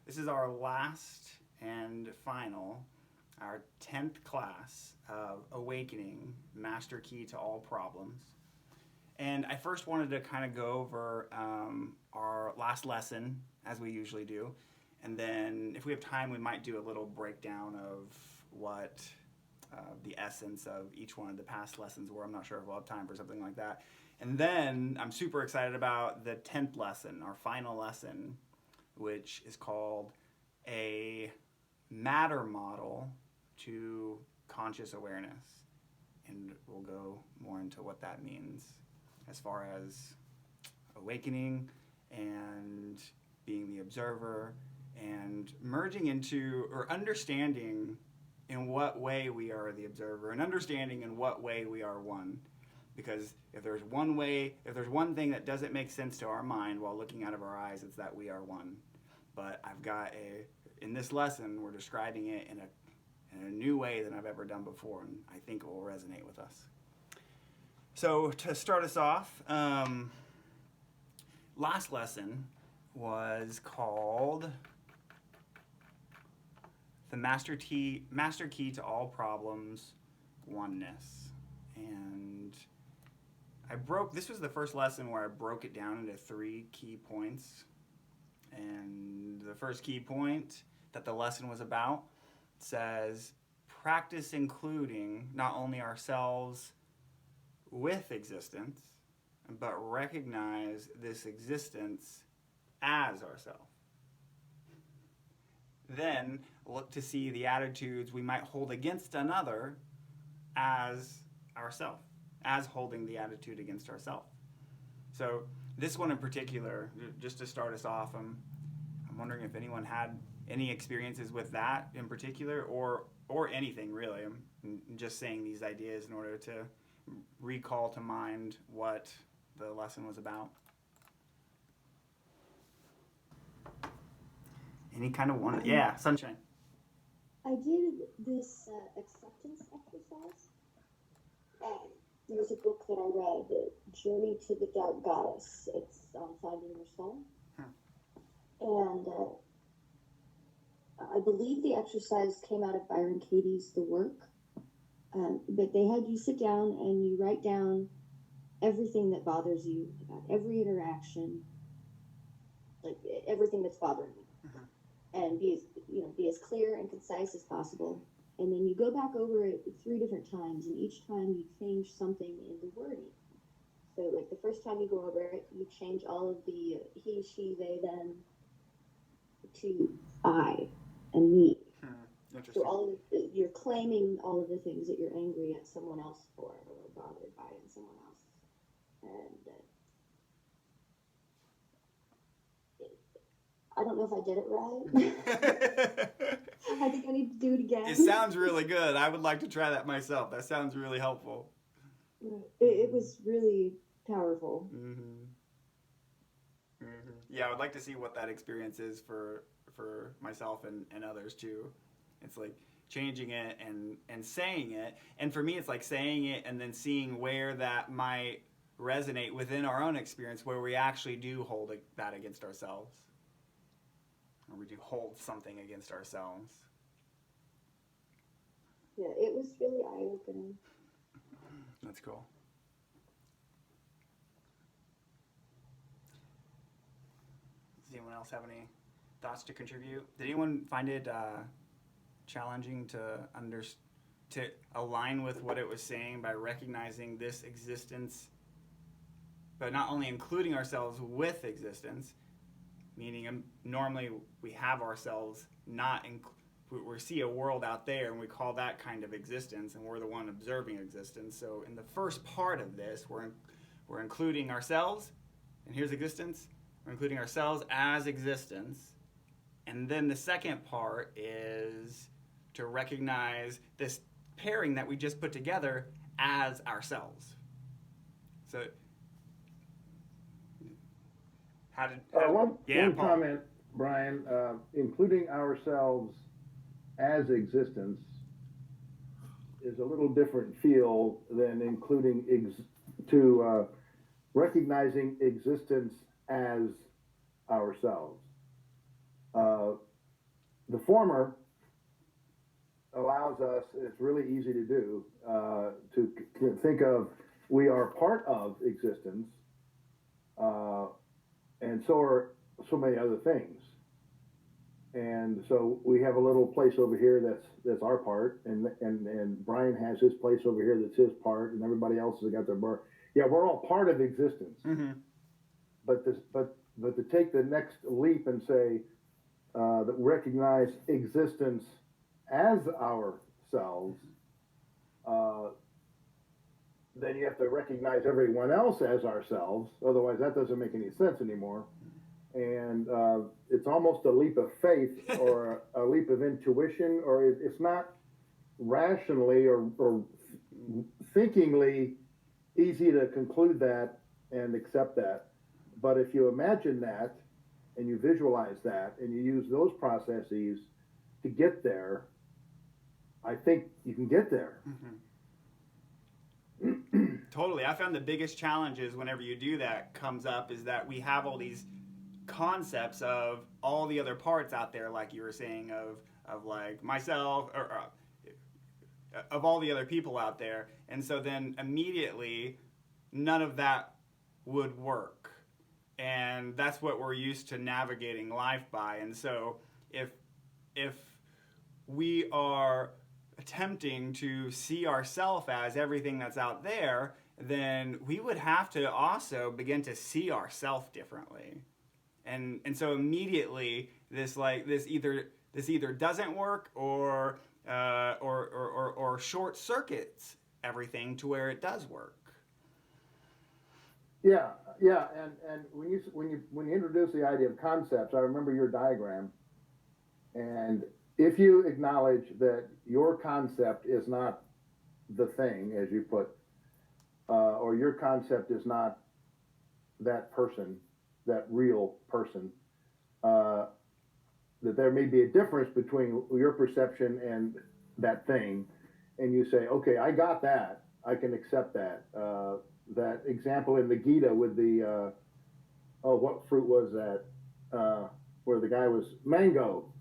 This is our last and final, our 10th class of Awakening, Master Key to All Problems. And I first wanted to kind of go over our last lesson, as we usually do. And then, if we have time, we might do a little breakdown of what the essence of each one of the past lessons were. I'm not sure if we'll have time for something like that. And then, I'm super excited about the 10th lesson, our final lesson, which is called A Matter Model to Conscious Awareness. And we'll go more into what that means as far as awakening and being the observer and merging into or understanding in what way we are the observer and understanding in what way we are one. Because if there's one thing that doesn't make sense to our mind while looking out of our eyes, it's that we are one. But in this lesson, we're describing it in a new way than I've ever done before, and I think it will resonate with us. So to start us off, last lesson was called the Master Key to All Problems, Oneness. And this was the first lesson where I broke it down into 3 key points. And the first key point that the lesson was about says, practice including not only ourselves with existence, but recognize this existence as ourself. Then look to see the attitudes we might hold against another as ourself, as holding the attitude against ourself. So this one in particular, just to start us off, I'm wondering if anyone had any experiences with that in particular, or anything really. I'm just saying these ideas in order to recall to mind what the lesson was about. Any kind of one? Yeah, sunshine. I did this acceptance exercise. There was a book that I read, Journey to the Dark Goddess. It's on Finding Your Soul. And I believe the exercise came out of Byron Katie's The Work. But they had you sit down and you write down everything that bothers you, about every interaction, like everything that's bothering you. And be as clear and concise as possible. And then you go back over it 3 different times, and each time you change something in the wording. So, like the first time you go over it, you change all of the he, she, they, them to I and me. So you're claiming all of the things that you're angry at someone else for or bothered by in someone else. And I don't know if I did it right. I think I need to do it again. It sounds really good. I would like to try that myself. That sounds really helpful. It was really powerful. Yeah, I would like to see what that experience is for myself and others too. It's like changing it and saying it. And for me, it's like saying it and then seeing where that might resonate within our own experience, where we actually do hold that against ourselves. Or we do hold something against ourselves. Yeah, it was really eye-opening. That's cool. Does anyone else have any thoughts to contribute? Did anyone find it challenging to align with what it was saying by recognizing this existence, but not only including ourselves with existence, meaning normally we have ourselves we see a world out there and we call that kind of existence, and we're the one observing existence. So in the first part of this, we're including ourselves, and here's existence. We're including ourselves as existence. And then the second part is to recognize this pairing that we just put together as ourselves. So one comment, Brian, including ourselves as existence is a little different feel than including recognizing existence as ourselves. the former allows us, it's really easy to do, to think of we are part of existence, and so are so many other things. And so we have a little place over here that's our part, and Brian has his place over here that's his part, and everybody else has got their part. Yeah, we're all part of existence. Mm-hmm. But to take the next leap and say that recognize existence as ourselves, then you have to recognize everyone else as ourselves. Otherwise, that doesn't make any sense anymore. And it's almost a leap of faith or a leap of intuition, or it's not rationally or thinkingly easy to conclude that and accept that. But if you imagine that and you visualize that and you use those processes to get there, I think you can get there. Mm-hmm. Totally. I found the biggest challenges whenever you do that comes up is that we have all these concepts of all the other parts out there, like you were saying, of like myself or of all the other people out there. And so then immediately none of that would work. And that's what we're used to navigating life by. And so if we are attempting to see ourselves as everything that's out there, then we would have to also begin to see ourselves differently. And so immediately this either doesn't work or short circuits everything to where it does work. Yeah, and when you introduce the idea of concepts, I remember your diagram, and if you acknowledge that your concept is not the thing, as you put, or your concept is not that person, that real person, that there may be a difference between your perception and that thing, and you say, okay, I got that, I can accept that. That example in the Gita with the, what fruit was that? Where the guy was mango.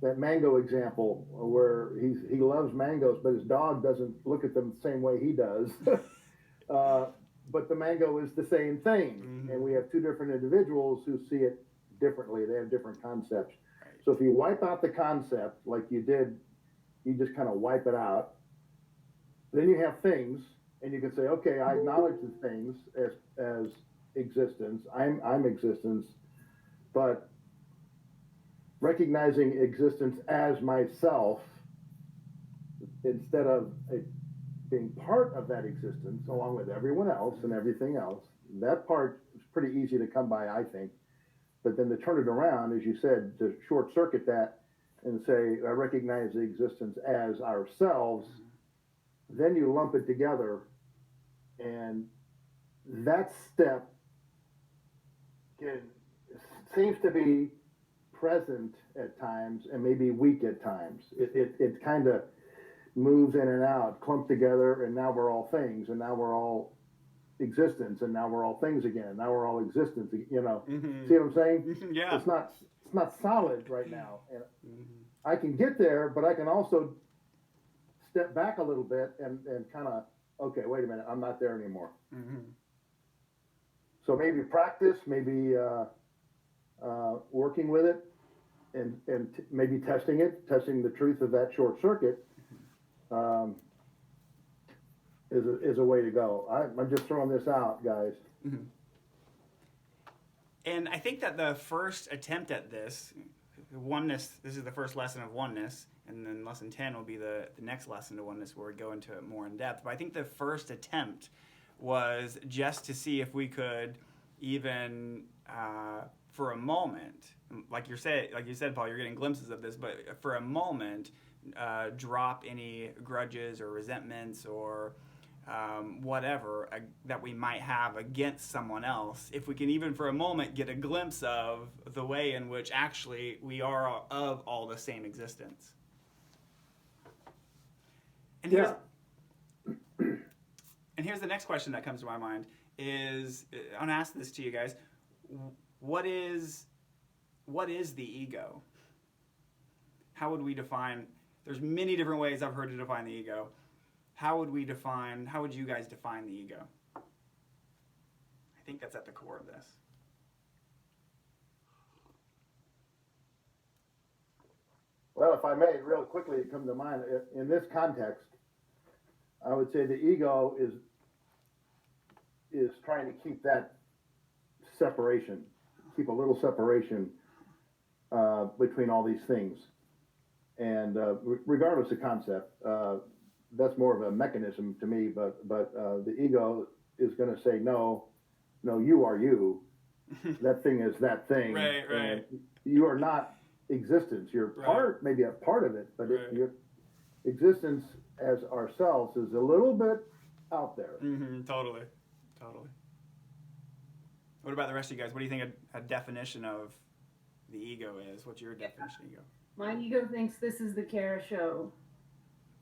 That mango example where he loves mangoes, but his dog doesn't look at them the same way he does. But the mango is the same thing. Mm-hmm. And we have two different individuals who see it differently. They have different concepts. Right. So if you wipe out the concept like you did, you just kind of wipe it out. Then you have things, and you can say, okay, I acknowledge the things as existence. I'm existence, but recognizing existence as myself instead of being part of that existence along with everyone else and everything else, that part is pretty easy to come by, I think. But then to turn it around, as you said, to short circuit that and say, I recognize the existence as ourselves, then you lump it together, and that step seems to be present at times and maybe weak at times. It kind of moves in and out, clumped together, and now we're all things, and now we're all existence, and now we're all things again, and now we're all existence. You know, mm-hmm. See what I'm saying? Yeah. It's not solid right now, and I can get there, but I can also step back a little bit and kind of, okay, wait a minute, I'm not there anymore. Mm-hmm. So maybe practice, maybe working with it, and maybe testing the truth of that short circuit is a way to go. I'm just throwing this out, guys. Mm-hmm. And I think that the first attempt at this is the first lesson of oneness, and then lesson 10 will be the next lesson to oneness where we go into it more in depth. But I think the first attempt was just to see if we could even, for a moment, like you said, Paul, you're getting glimpses of this, but for a moment, drop any grudges or resentments or whatever that we might have against someone else. If we can even for a moment get a glimpse of the way in which actually we are of all the same existence. And here's the next question that comes to my mind is, I want to ask this to you guys. What is the ego? how would we define? There's many different ways I've heard to define the ego. How would you guys define the ego? I think that's at the core of this. Well, if I may, real quickly, it comes to mind, in this context, I would say the ego is trying to keep that separation, keep a little separation between all these things. And regardless of concept, that's more of a mechanism to me, but the ego is going to say, no, you are you. That thing is that thing. Right. And you are not existence. You're part, maybe a part of it, but your existence as ourselves is a little bit out there. Mm-hmm, totally. What about the rest of you guys? What do you think a definition of the ego is? What's your definition of ego? My ego thinks this is the care show.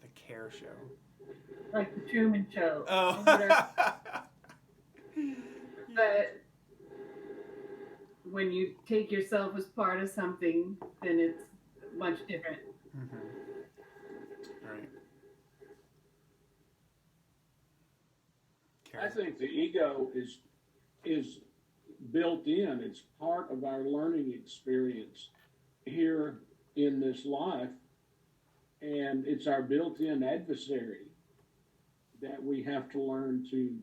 The care show. Like the Truman Show. Oh. But when you take yourself as part of something, then it's much different. Mm-hmm. Right. I think the ego is built in. It's part of our learning experience here in this life, and it's our built-in adversary that we have to learn to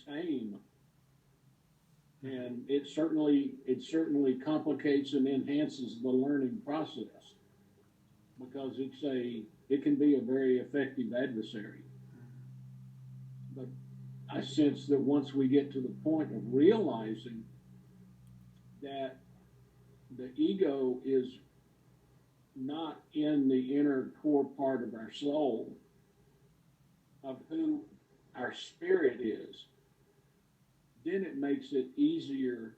tame. And it certainly complicates and enhances the learning process, because it can be a very effective adversary. But I sense that once we get to the point of realizing that the ego is not in the inner core part of our soul, of who our spirit is, then it makes it easier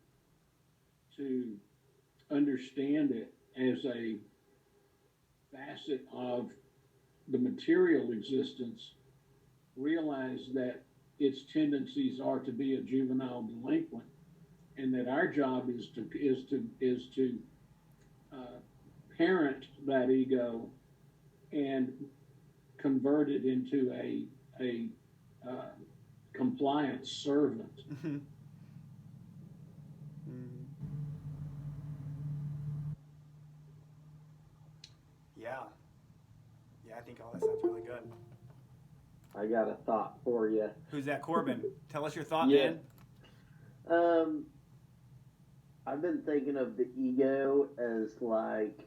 to understand it as a facet of the material existence, realize that its tendencies are to be a juvenile delinquent, and that our job is to parent that ego and convert it into a compliant servant. Mm-hmm. Yeah, I think all that sounds really good. I got a thought for you. Who's that, Corbin? Tell us your thought, Yeah. man. I've been thinking of the ego as like,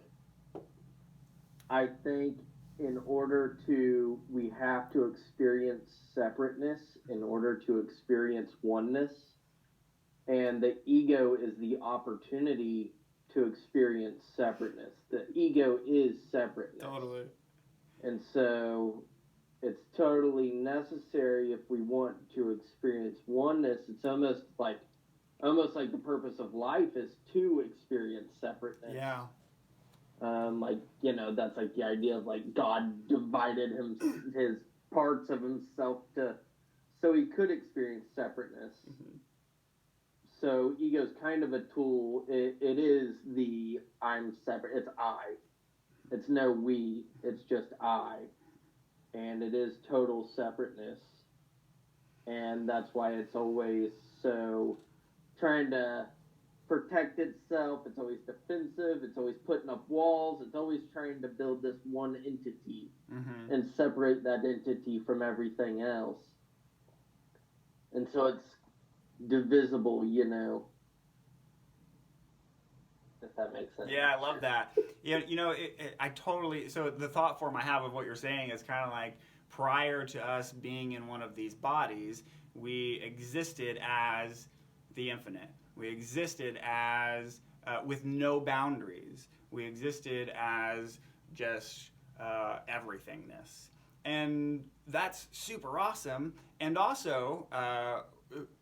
I think we have to experience separateness in order to experience oneness. And the ego is the opportunity to experience separateness. The ego is separateness. Totally. And so it's totally necessary if we want to experience oneness. It's almost like the purpose of life is to experience separateness. Yeah. That's like the idea of like God divided his parts of himself so he could experience separateness. Mm-hmm. So ego's kind of a tool. It is the I'm separate. It's I. It's no we. It's just I. And it is total separateness. And that's why it's always so trying to protect itself. It's always defensive. It's always putting up walls. It's always trying to build this one entity and separate that entity from everything else. And so it's divisible, if that makes sense. Yeah, I love that. Yeah, I totally. So the thought form I have of what you're saying is kind of like prior to us being in one of these bodies, we existed as the infinite. We existed as with no boundaries. We existed as just everythingness, and that's super awesome. And also,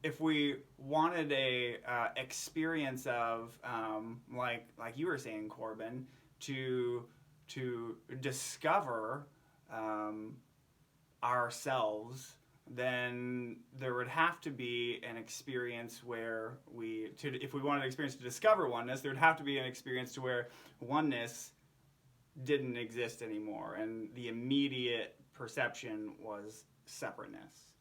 if we wanted a experience of like you were saying, Corbin, to discover ourselves, then there would have to be an experience where if we wanted an experience to discover oneness, there would have to be an experience to where oneness didn't exist anymore, and the immediate perception was separateness.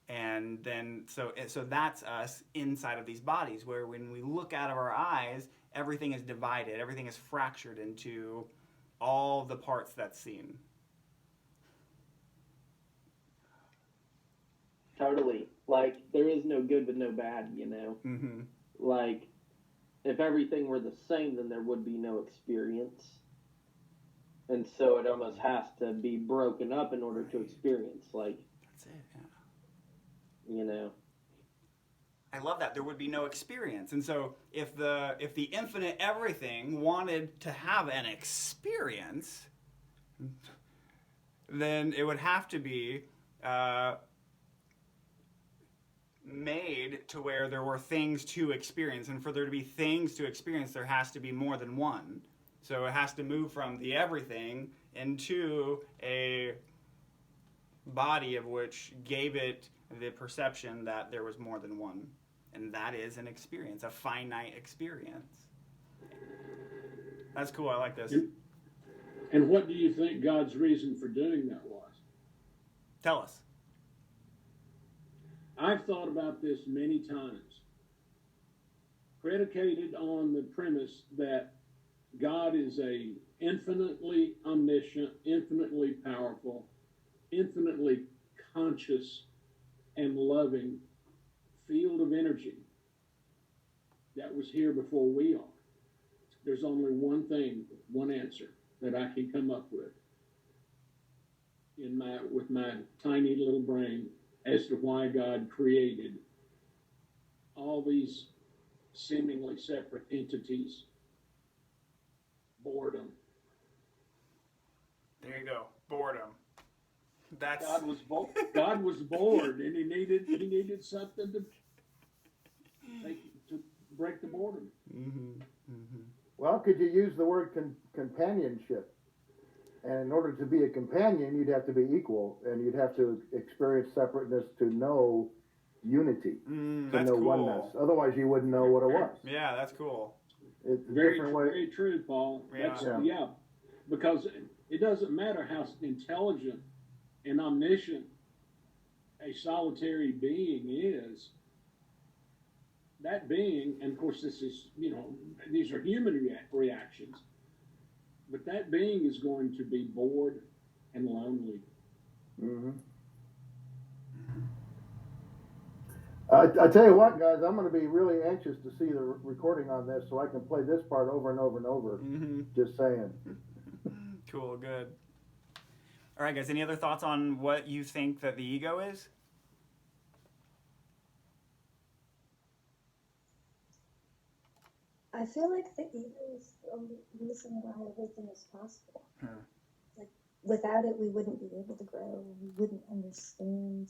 And then so that's us inside of these bodies, where when we look out of our eyes, everything is divided, everything is fractured into all the parts that's seen. Totally. Like, there is no good but no bad, you know? Mm-hmm. Like, if everything were the same, then there would be no experience. And so it almost has to be broken up in order to experience. Like, That's it, yeah. you know? I love that. There would be no experience. And so if the infinite everything wanted to have an experience, then it would have to be made to where there were things to experience. And for there to be things to experience, there has to be more than one. So it has to move from the everything into a body of which gave it the perception that there was more than one. And that is an experience, a finite experience. That's cool. I like this. And what do you think God's reason for doing that was? Tell us. I've thought about this many times, predicated on the premise that God is a infinitely omniscient, infinitely powerful, infinitely conscious and loving field of energy that was here before we are. There's only one thing, one answer that I can come up with with my tiny little brain as to why God created all these seemingly separate entities. Boredom. There you go. Boredom. That's God was bored, and he needed something to break the boredom. Mm-hmm. Mm-hmm. Well, could you use the word companionship? And in order to be a companion, you'd have to be equal, and you'd have to experience separateness to know unity, to That's know cool. oneness. Otherwise, you wouldn't know what it was. Yeah, that's cool. It's a Very, different way. very true, Paul. Yeah. Yeah, because it doesn't matter how intelligent and omniscient a solitary being is. That being, and of course, this is, these are human reactions, but that being is going to be bored and lonely. Mm-hmm. I tell you what, guys, I'm going to be really anxious to see the recording on this so I can play this part over and over and over. Mm-hmm. Just saying. Cool, good. All right, guys, any other thoughts on what you think that the ego is? I feel like the ego is the only reason why everything is possible. Like, without it, we wouldn't be able to grow. We wouldn't understand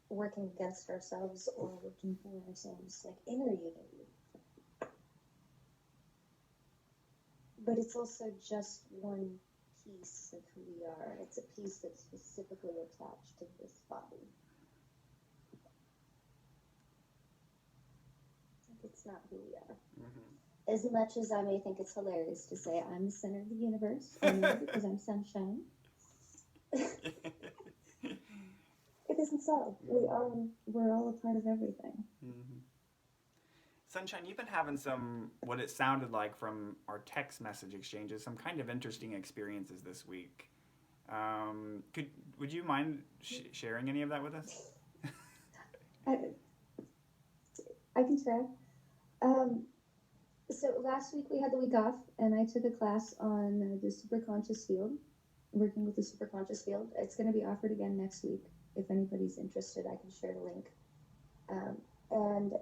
working against ourselves or working for ourselves, like inner unity. But it's also just one piece of who we are. It's a piece that's specifically attached to this body. It's not who we are. Mm-hmm. As much as I may think it's hilarious to say I'm the center of the universe, I know because I'm sunshine. It isn't so. We're all a part of everything. Mm-hmm. Sunshine, you've been having some, what it sounded like from our text message exchanges, some kind of interesting experiences this week. Would you mind sharing any of that with us? I can try. So last week we had the week off, and I took a class on the superconscious field, working with the superconscious field. It's going to be offered again next week. If anybody's interested, I can share the link. And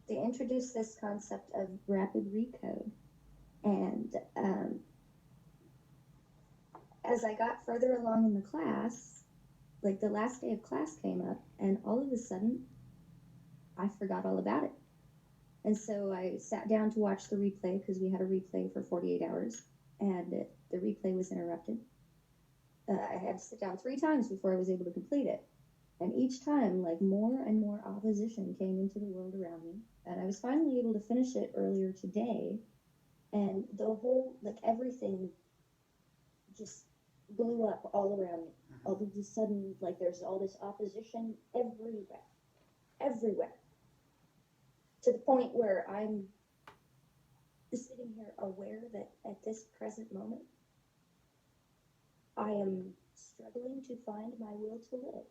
they introduced this concept of rapid recode. And as I got further along in the class, like the last day of class came up, and all of a sudden, I forgot all about it. And so I sat down to watch the replay, because we had a replay for 48 hours, and the replay was interrupted. I had to sit down 3 times before I was able to complete it. And each time, like, more and more opposition came into the world around me. And I was finally able to finish it earlier today. and the whole, like, everything just blew up all around me. All of a sudden, like, there's all this opposition everywhere, to the point where I'm sitting here aware that at this present moment, I am struggling to find my will to live.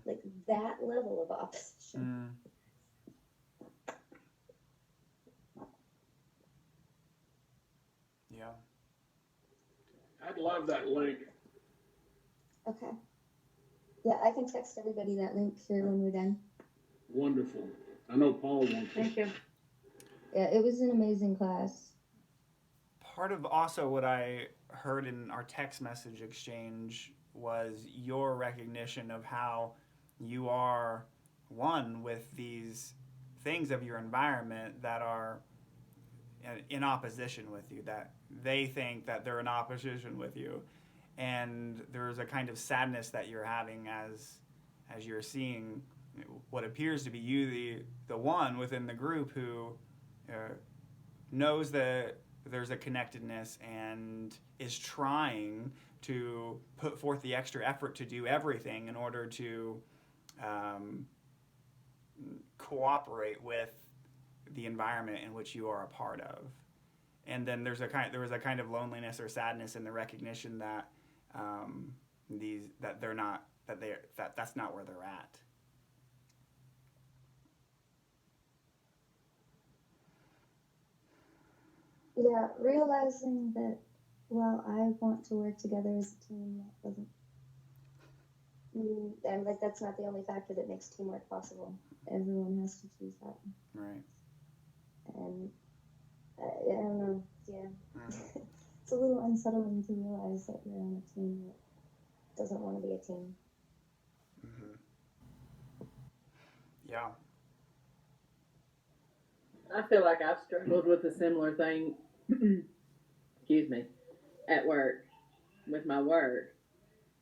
Like, that level of opposition. Yeah. I'd love that link. Okay. Yeah, I can text everybody that link here when we're done. Wonderful. I know Paul wants it. Thank you. Yeah, it was an amazing class. Part of also what I heard in our text message exchange was your recognition of how you are one with these things of your environment that are in opposition with you, that they think that they're in opposition with you, and there's a kind of sadness that you're having as you're seeing what appears to be you, the one within the group who knows that there's a connectedness and is trying to put forth the extra effort to do everything in order to cooperate with the environment in which you are a part of. And then there was a kind of loneliness or sadness in the recognition that that's not where they're at. Yeah, realizing that, well, I want to work together as a team, that doesn't, and like, that's not the only factor that makes teamwork possible. Everyone has to choose that. Right. And I don't know, yeah. It's a little unsettling to realize that you're on a team that doesn't want to be a team. Yeah. I feel like I've struggled with a similar thing, excuse me, at work, with my work,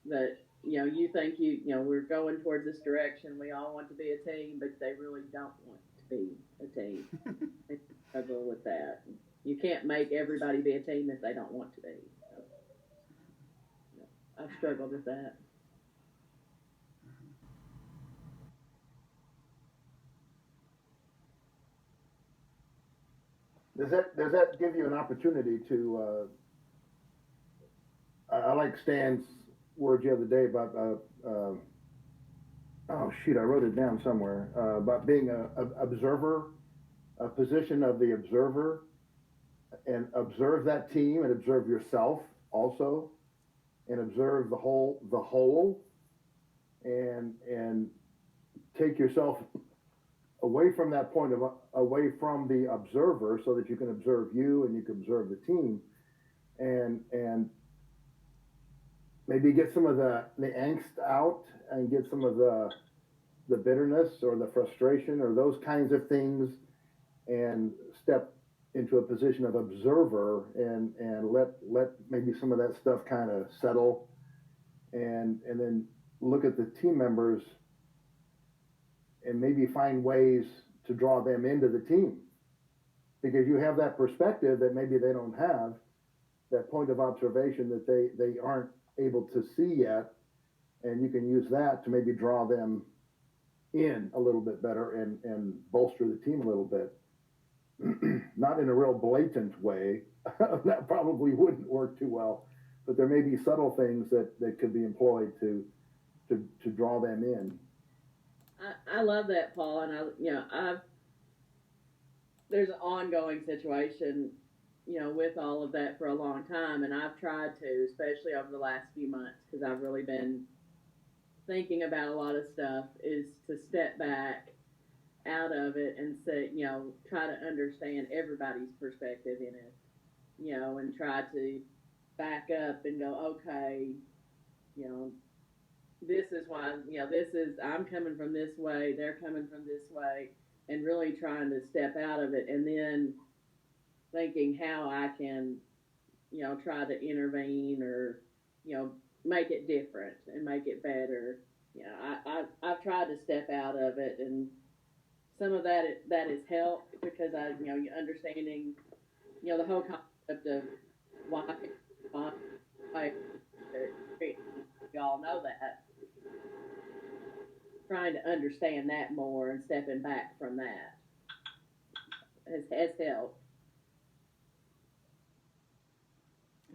that, you think we're going towards this direction, we all want to be a team, but they really don't want to be a team. They struggle with that. You can't make everybody be a team if they don't want to be. So, I've struggled with that. Does that give you an opportunity to? I like Stan's words the other day about. Oh shoot! I wrote it down somewhere about being a observer, a position of the observer, and observe that team and observe yourself also, and observe the whole, and take yourself away from that point of away from the observer, so that you can observe you and you can observe the team, and maybe get some of the angst out and get some of the bitterness or the frustration or those kinds of things, and step into a position of observer, and let maybe some of that stuff kind of settle, and then look at the team members and maybe find ways to draw them into the team, because you have that perspective that maybe they don't have, that point of observation that they aren't able to see yet, and you can use that to maybe draw them in a little bit better and bolster the team a little bit. Not in a real blatant way, that probably wouldn't work too well, but there may be subtle things that could be employed to draw them in. I love that, Paul, and there's an ongoing situation, with all of that for a long time, and I've tried to, especially over the last few months, because I've really been thinking about a lot of stuff, is to step back out of it and say, try to understand everybody's perspective in it, and try to back up and go, okay, this is why, I'm coming from this way, they're coming from this way, and really trying to step out of it, and then thinking how I can, try to intervene or, make it different and make it better. I've tried to step out of it, and some of that has helped, because understanding the whole concept of why, why we all know that. Trying to understand that more and stepping back from that has helped.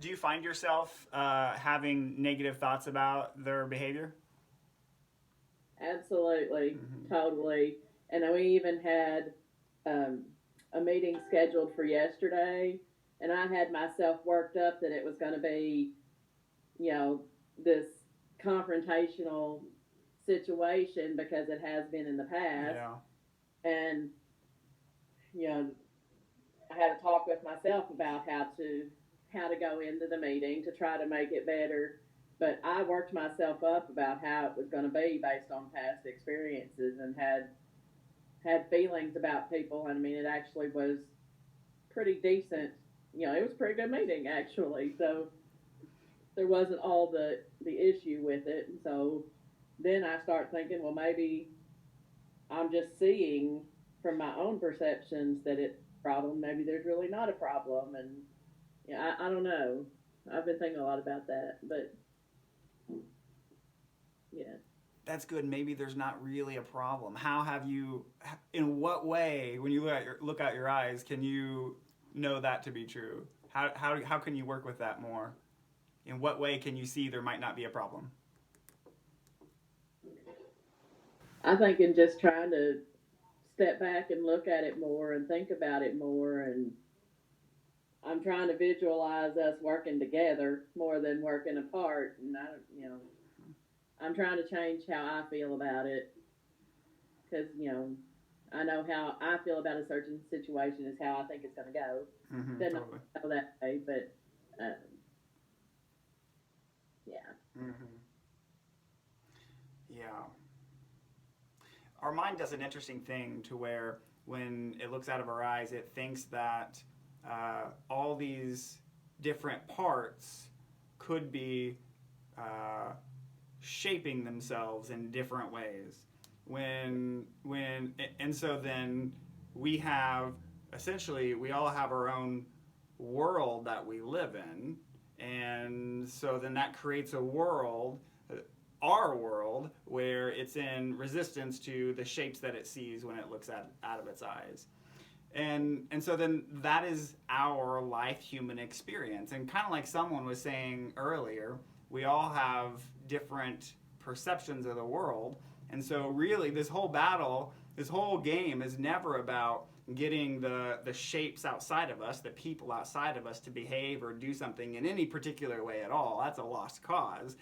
Do you find yourself having negative thoughts about their behavior? Absolutely, Mm-hmm. totally. And we even had a meeting scheduled for yesterday, and I had myself worked up that it was going to be, this confrontational situation because it has been in the past. Yeah. And, I had to talk with myself about how to go into the meeting to try to make it better. But I worked myself up about how it was going to be based on past experiences and had feelings about people. And I mean, it actually was pretty decent. It was a pretty good meeting actually. So there wasn't all the issue with it. And so then I start thinking, well, maybe I'm just seeing from my own perceptions that it's a problem. Maybe there's really not a problem. And I don't know. I've been thinking a lot about that, but yeah. That's good. Maybe there's not really a problem. How have you, in what way, when you look out your eyes, can you know that to be true? How can you work with that more? In what way can you see there might not be a problem? I think in just trying to step back and look at it more and think about it more, and I'm trying to visualize us working together more than working apart. And I'm trying to change how I feel about it because I know how I feel about a certain situation is how I think it's going to go. Mm-hmm, Doesn't totally. go that way, but yeah. Mm-hmm. Yeah. Our mind does an interesting thing to where when it looks out of our eyes, it thinks that all these different parts could be shaping themselves in different ways. And so then we have, essentially, we all have our own world that we live in. And so then that creates a world, our world, where it's in resistance to the shapes that it sees when it looks out of its eyes. And so then that is our life human experience. And kind of like someone was saying earlier, we all have different perceptions of the world. And so really this whole battle, this whole game is never about getting the shapes outside of us, the people outside of us to behave or do something in any particular way at all. That's a lost cause.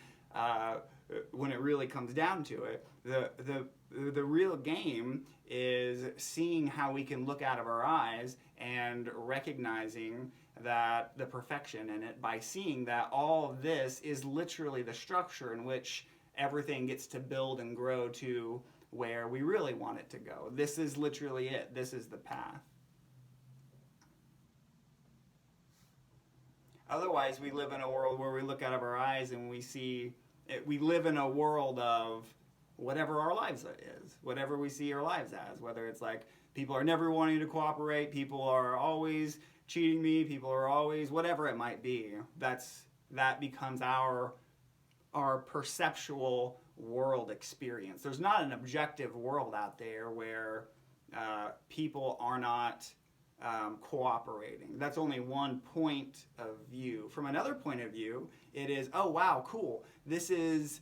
When it really comes down to it, the real game is seeing how we can look out of our eyes and recognizing that the perfection in it by seeing that all of this is literally the structure in which everything gets to build and grow to where we really want it to go. This is literally it. This is the path. Otherwise, we live in a world where we look out of our eyes and we live in a world of whatever our lives is, whatever we see our lives as, whether it's like people are never wanting to cooperate, people are always cheating me, people are always, whatever it might be. That becomes our perceptual world experience. There's not an objective world out there where people are not cooperating. That's only one point of view. From another point of view, it is, oh wow, cool. This is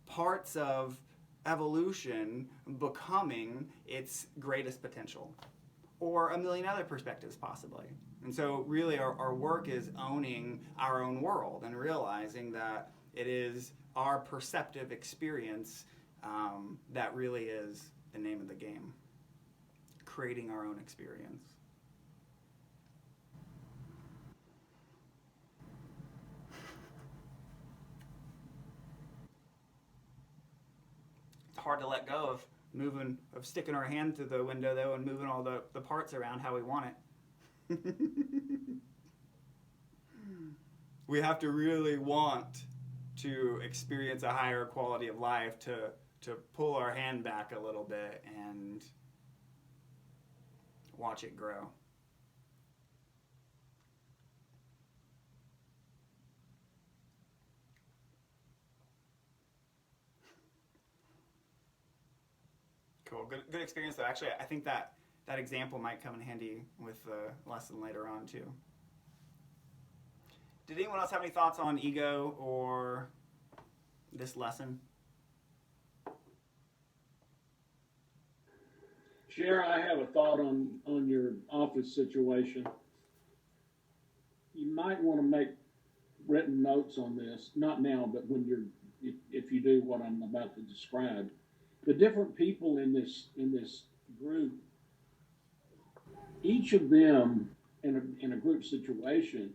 parts of evolution becoming its greatest potential. Or a million other perspectives possibly. And so really our work is owning our own world and realizing that it is our perceptive experience that really is the name of the game. Creating our own experience. It's hard to let go of sticking our hand through the window though and moving all the parts around how we want it. We have to really want to experience a higher quality of life to pull our hand back a little bit and watch it grow. Cool. Good experience though. Actually, I think that example might come in handy with the lesson later on too. Did anyone else have any thoughts on ego or this lesson? Cher, I have a thought on your office situation. You might want to make written notes on this, not now, but if you do what I'm about to describe. The different people in this group, each of them in a group situation,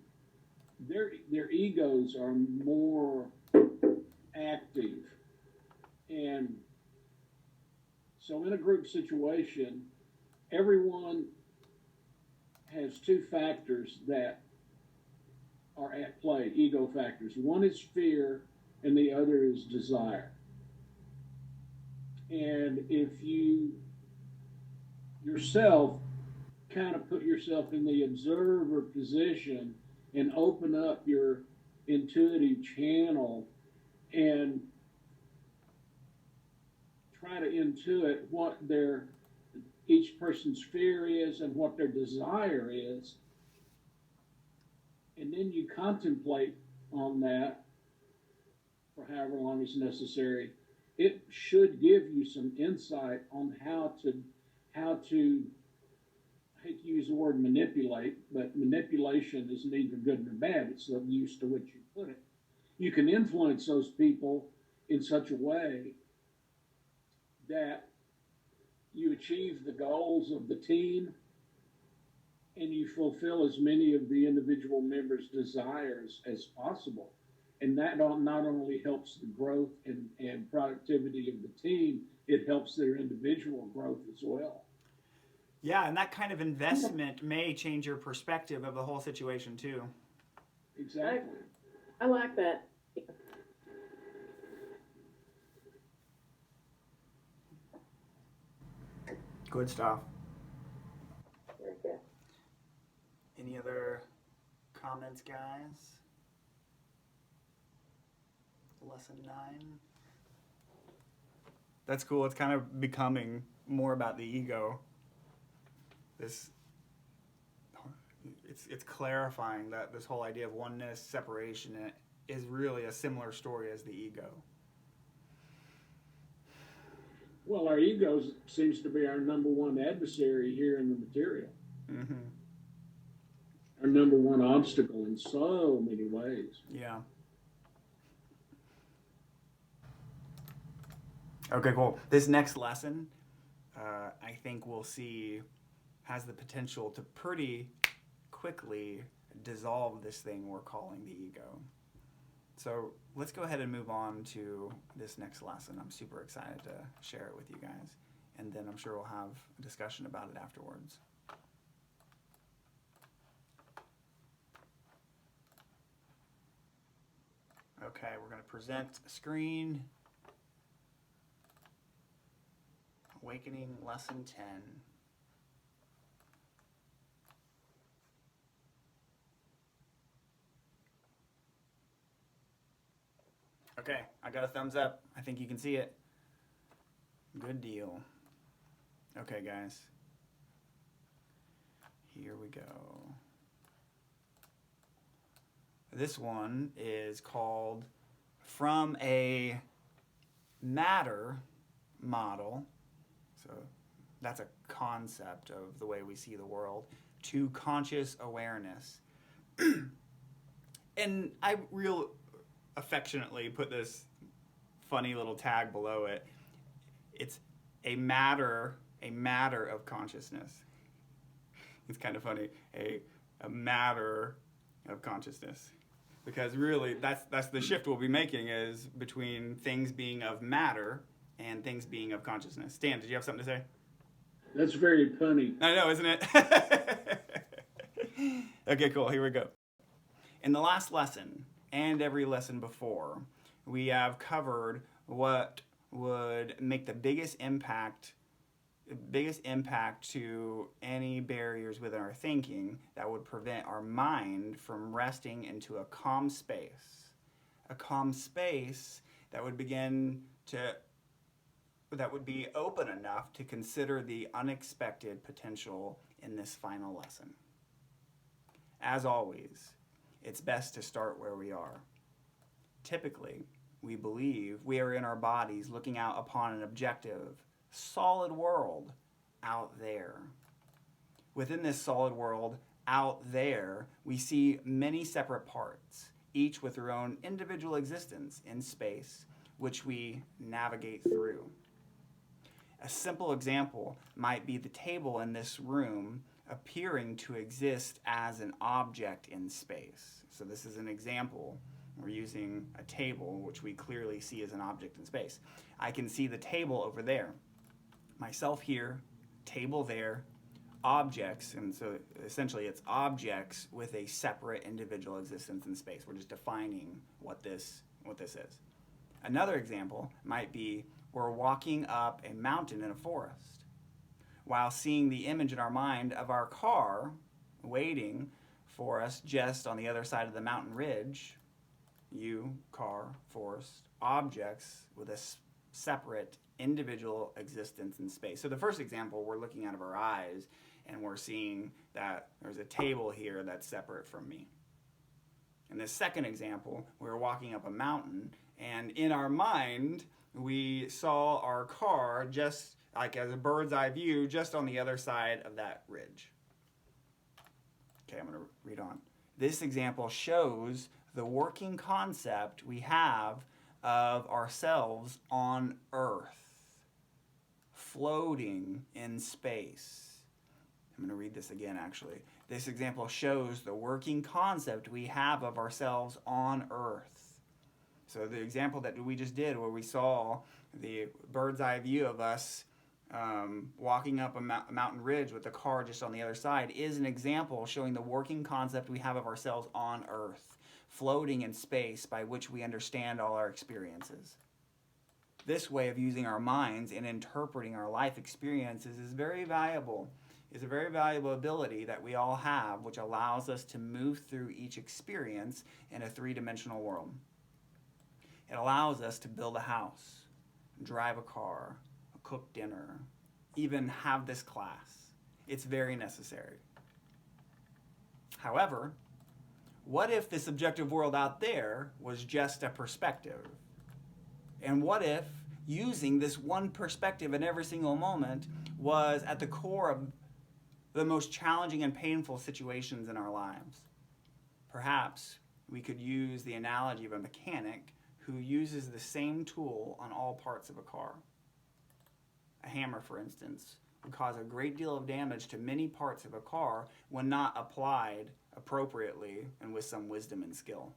their egos are more active. And so in a group situation, everyone has two factors that are at play, ego factors. One is fear and the other is desire. And if you yourself kind of put yourself in the observer position and open up your intuitive channel and try to intuit what each person's fear is and what their desire is, and then you contemplate on that for however long is necessary, it should give you some insight on how to I hate to use the word manipulate, but manipulation is neither good nor bad. It's the use to which you put it. You can influence those people in such a way that you achieve the goals of the team and you fulfill as many of the individual members' desires as possible. And that not only helps the growth and productivity of the team, it helps their individual growth as well. Yeah, and that kind of investment may change your perspective of the whole situation too. Exactly. I like that. Good stuff. Very good. Any other comments, guys? Lesson 9. That's cool. It's kind of becoming more about the ego. It's clarifying that this whole idea of oneness, separation, is really a similar story as the ego. Well, our ego seems to be our number one adversary here in the material. Mm-hmm. Our number one obstacle in so many ways. Yeah. Okay, cool. This next lesson, I think we'll see, has the potential to pretty quickly dissolve this thing we're calling the ego. So let's go ahead and move on to this next lesson. I'm super excited to share it with you guys, and then I'm sure we'll have a discussion about it afterwards. Okay, we're going to present a screen. Awakening Lesson 10. Okay, I got a thumbs up. I think you can see it. Good deal. Okay, guys. Here we go. This one is called From a Matter Model. So that's a concept of the way we see the world, to conscious awareness. And I real affectionately put this funny little tag below it. It's a matter of consciousness. It's kind of funny, a matter of consciousness. Because really, that's the shift we'll be making, is between things being of matter and things being of consciousness. Stan, did you have something to say? That's very punny. I know, isn't it? Okay, cool. Here we go. In the last lesson, and every lesson before, we have covered what would make the biggest impact to any barriers within our thinking that would prevent our mind from resting into a calm space. A calm space that would begin to that would be open enough to consider the unexpected potential in this final lesson. As always, it's best to start where we are. Typically, we believe we are in our bodies looking out upon an objective, solid world out there. Within this solid world out there, we see many separate parts, each with their own individual existence in space, which we navigate through. A simple example might be the table in this room appearing to exist as an object in space. So this is an example. We're using a table, which we clearly see as an object in space. I can see the table over there. Myself here, table there, objects, and so essentially it's objects with a separate individual existence in space. We're just defining what this is. Another example might be we're walking up a mountain in a forest while seeing the image in our mind of our car waiting for us just on the other side of the mountain ridge. You, car, forest, objects with a separate individual existence in space. So the first example, we're looking out of our eyes and we're seeing that there's a table here that's separate from me. In the second example, we were walking up a mountain and in our mind, we saw our car just like as a bird's eye view, just on the other side of that ridge. Okay, I'm going to read on. This example shows the working concept we have of ourselves on Earth, floating in space. I'm going to read this again, actually. This example shows the working concept we have of ourselves on Earth. So the example that we just did, where we saw the bird's eye view of us walking up a mountain ridge with the car just on the other side, is an example showing the working concept we have of ourselves on Earth, floating in space, by which we understand all our experiences. This way of using our minds and interpreting our life experiences is very valuable. It's a very valuable ability that we all have, which allows us to move through each experience in a three-dimensional world. It allows us to build a house, drive a car, cook dinner, even have this class. It's very necessary. However, what if this objective world out there was just a perspective? And what if using this one perspective in every single moment was at the core of the most challenging and painful situations in our lives? Perhaps we could use the analogy of a mechanic who uses the same tool on all parts of a car. A hammer, for instance, would cause a great deal of damage to many parts of a car when not applied appropriately and with some wisdom and skill.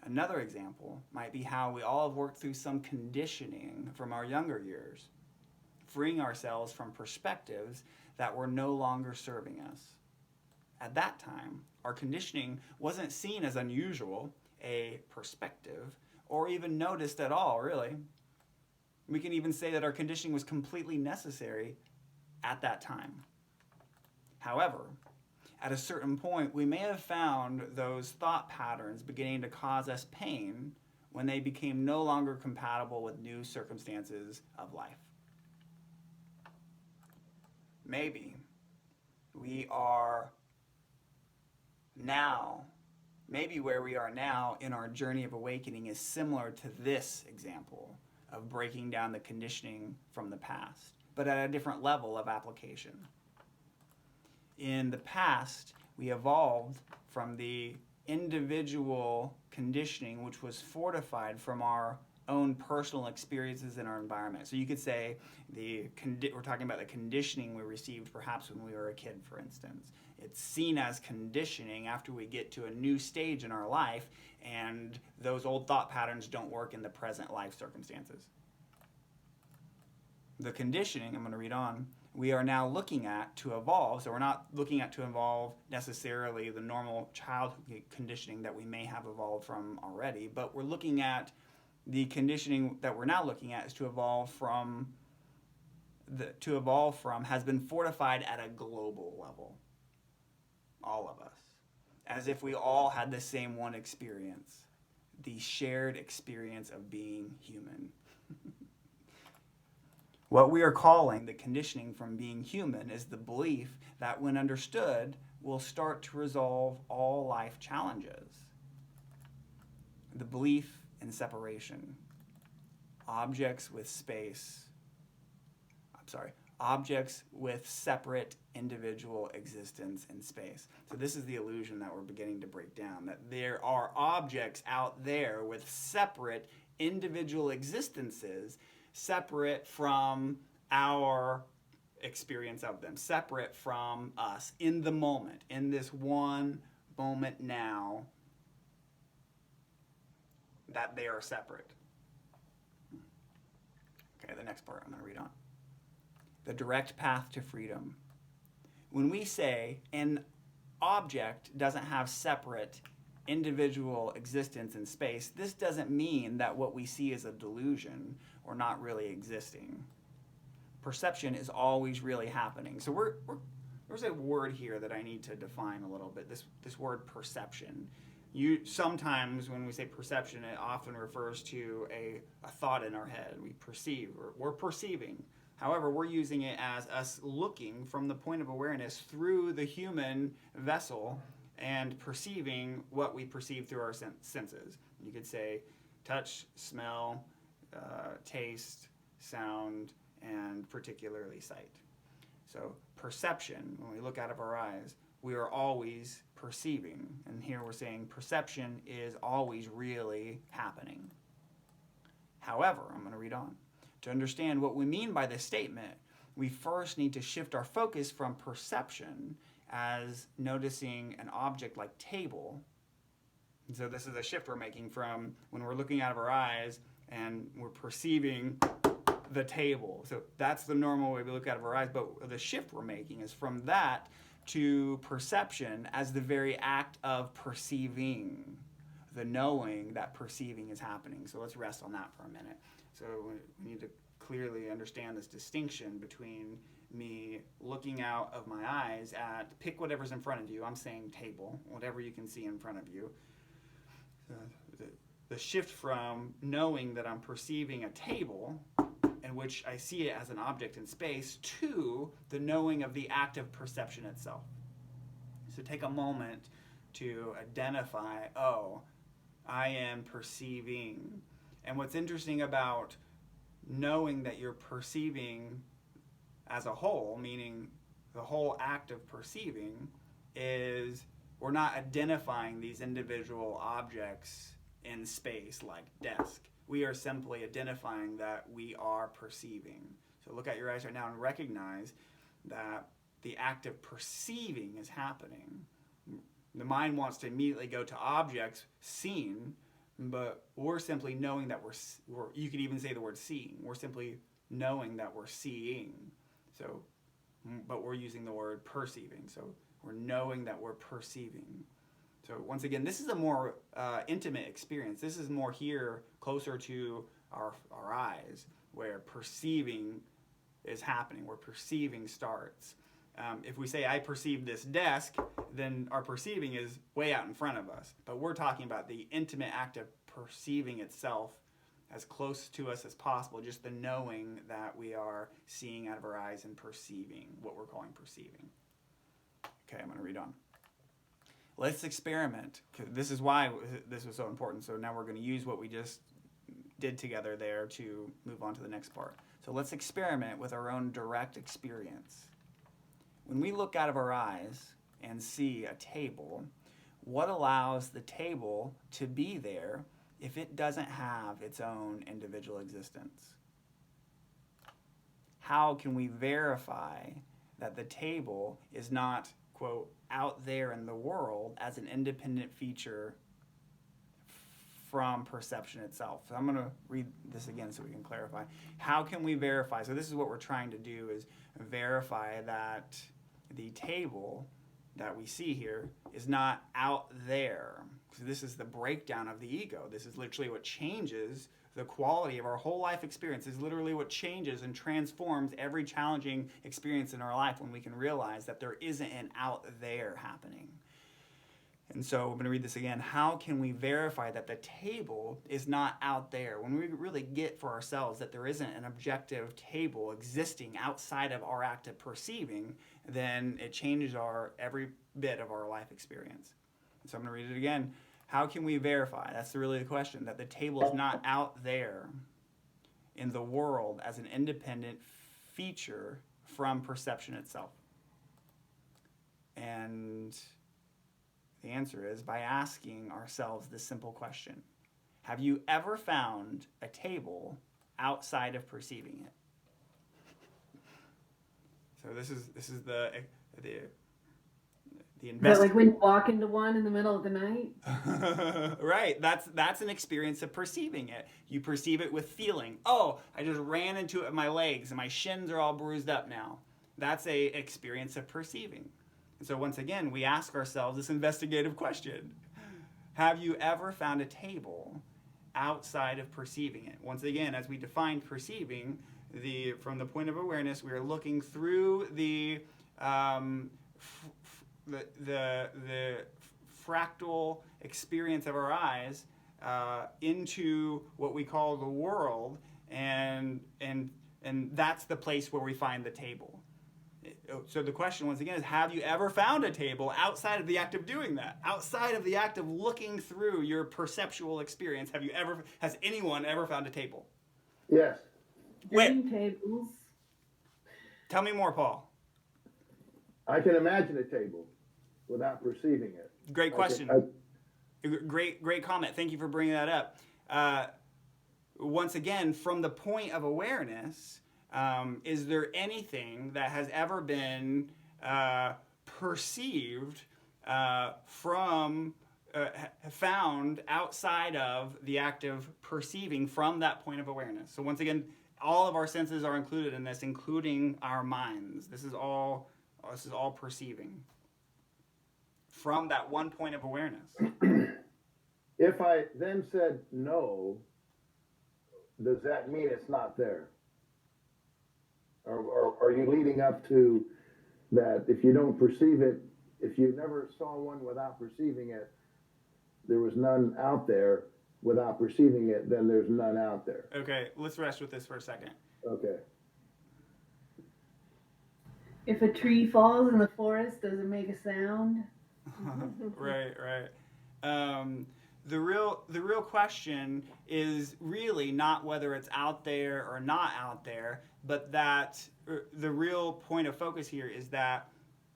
Another example might be how we all have worked through some conditioning from our younger years, freeing ourselves from perspectives that were no longer serving us. At that time, our conditioning wasn't seen as unusual, a perspective, or even noticed at all, really. We can even say that our conditioning was completely necessary at that time. However, at a certain point, we may have found those thought patterns beginning to cause us pain when they became no longer compatible with new circumstances of life. Maybe where we are now in our journey of awakening is similar to this example of breaking down the conditioning from the past, but at a different level of application. In the past, we evolved from the individual conditioning which was fortified from our own personal experiences in our environment. So you could say we're talking about the conditioning we received perhaps when we were a kid, for instance. It's seen as conditioning after we get to a new stage in our life and those old thought patterns don't work in the present life circumstances. The conditioning, I'm going to read on, we are now looking at to evolve. So we're not looking at to evolve necessarily the normal childhood conditioning that we may have evolved from already, but we're looking at the conditioning that we're now looking at is to evolve from has been fortified at a global level. All of us. As if we all had the same one experience. The shared experience of being human. What we are calling the conditioning from being human is the belief that when understood, will start to resolve all life challenges. The belief in separation. Objects with separate individual existence in space. So this is the illusion that we're beginning to break down, that there are objects out there with separate individual existences, separate from our experience of them, separate from us in the moment, in this one moment now, that they are separate. Okay, the next part I'm going to read on. The direct path to freedom. When we say an object doesn't have separate individual existence in space, this doesn't mean that what we see is a delusion or not really existing. Perception is always really happening. So there's a word here that I need to define a little bit. This word perception. Sometimes when we say perception, it often refers to a thought in our head. We perceive, or we're perceiving. However, we're using it as us looking from the point of awareness through the human vessel and perceiving what we perceive through our senses. You could say touch, smell, taste, sound, and particularly sight. So perception, when we look out of our eyes, we are always perceiving. And here we're saying perception is always really happening. However, I'm going to read on. To understand what we mean by this statement, we first need to shift our focus from perception as noticing an object like table. And so this is a shift we're making from when we're looking out of our eyes and we're perceiving the table. So that's the normal way we look out of our eyes, but the shift we're making is from that to perception as the very act of perceiving, the knowing that perceiving is happening. So let's rest on that for a minute. So we need to clearly understand this distinction between me looking out of my eyes at, pick whatever's in front of you. I'm saying table, whatever you can see in front of you. The shift from knowing that I'm perceiving a table, in which I see it as an object in space, to the knowing of the act of perception itself. So take a moment to identify, oh, I am perceiving. And what's interesting about knowing that you're perceiving as a whole, meaning the whole act of perceiving, is we're not identifying these individual objects in space like desk. We are simply identifying that we are perceiving. So look at your eyes right now and recognize that the act of perceiving is happening. The mind wants to immediately go to objects seen, but we're simply knowing that we're you could even say the word seeing. We're simply knowing that we're seeing. So, but we're using the word perceiving. So we're knowing that we're perceiving. So once again, this is a more intimate experience. This is more here, closer to our eyes, where perceiving is happening, where perceiving starts. If we say, I perceive this desk, then our perceiving is way out in front of us. But we're talking about the intimate act of perceiving itself as close to us as possible, just the knowing that we are seeing out of our eyes and perceiving, what we're calling perceiving. Okay, I'm going to read on. Let's experiment. This is why this was so important. So now we're going to use what we just did together there to move on to the next part. So let's experiment with our own direct experience. When we look out of our eyes and see a table, what allows the table to be there if it doesn't have its own individual existence? How can we verify that the table is not, quote, out there in the world as an independent feature from perception itself? So I'm going to read this again so we can clarify. How can we verify? So this is what we're trying to do, is verify that the table that we see here is not out there. So this is the breakdown of the ego. This is literally what changes the quality of our whole life experience. This is literally what changes and transforms every challenging experience in our life when we can realize that there isn't an out there happening. And so I'm going to read this again. How can we verify that the table is not out there? When we really get for ourselves that there isn't an objective table existing outside of our act of perceiving, then it changes every bit of our life experience. So I'm going to read it again. How can we verify, that's really the question, that the table is not out there in the world as an independent feature from perception itself? And the answer is by asking ourselves this simple question. Have you ever found a table outside of perceiving it? So this is the Is that like when you walk into one in the middle of the night? Right. That's an experience of perceiving it. You perceive it with feeling. Oh, I just ran into it with my legs and my shins are all bruised up now. That's a experience of perceiving. And so once again, we ask ourselves this investigative question. Have you ever found a table outside of perceiving it? Once again, as we defined perceiving, from the point of awareness, we are looking through the fractal experience of our eyes into what we call the world, and that's the place where we find the table. So the question once again is, have you ever found a table outside of the act of doing that? Outside of the act of looking through your perceptual experience, has anyone ever found a table? Yes. Dream tables. Tell me more, Paul. I can imagine a table without perceiving it. Great question. Great comment. Thank you for bringing that up. Once again, from the point of awareness, is there anything that has ever been perceived found outside of the act of perceiving from that point of awareness? So once again, all of our senses are included in this, including our minds. This is all perceiving from that one point of awareness. If I then said no, does that mean it's not there? Or are you leading up to that if you don't perceive it, if you never saw one without perceiving it, there was none out there without perceiving it, then there's none out there? Okay, let's rest with this for a second. Okay. If a tree falls in the forest, does it make a sound? Right. The real question is really not whether it's out there or not out there, but that the real point of focus here is that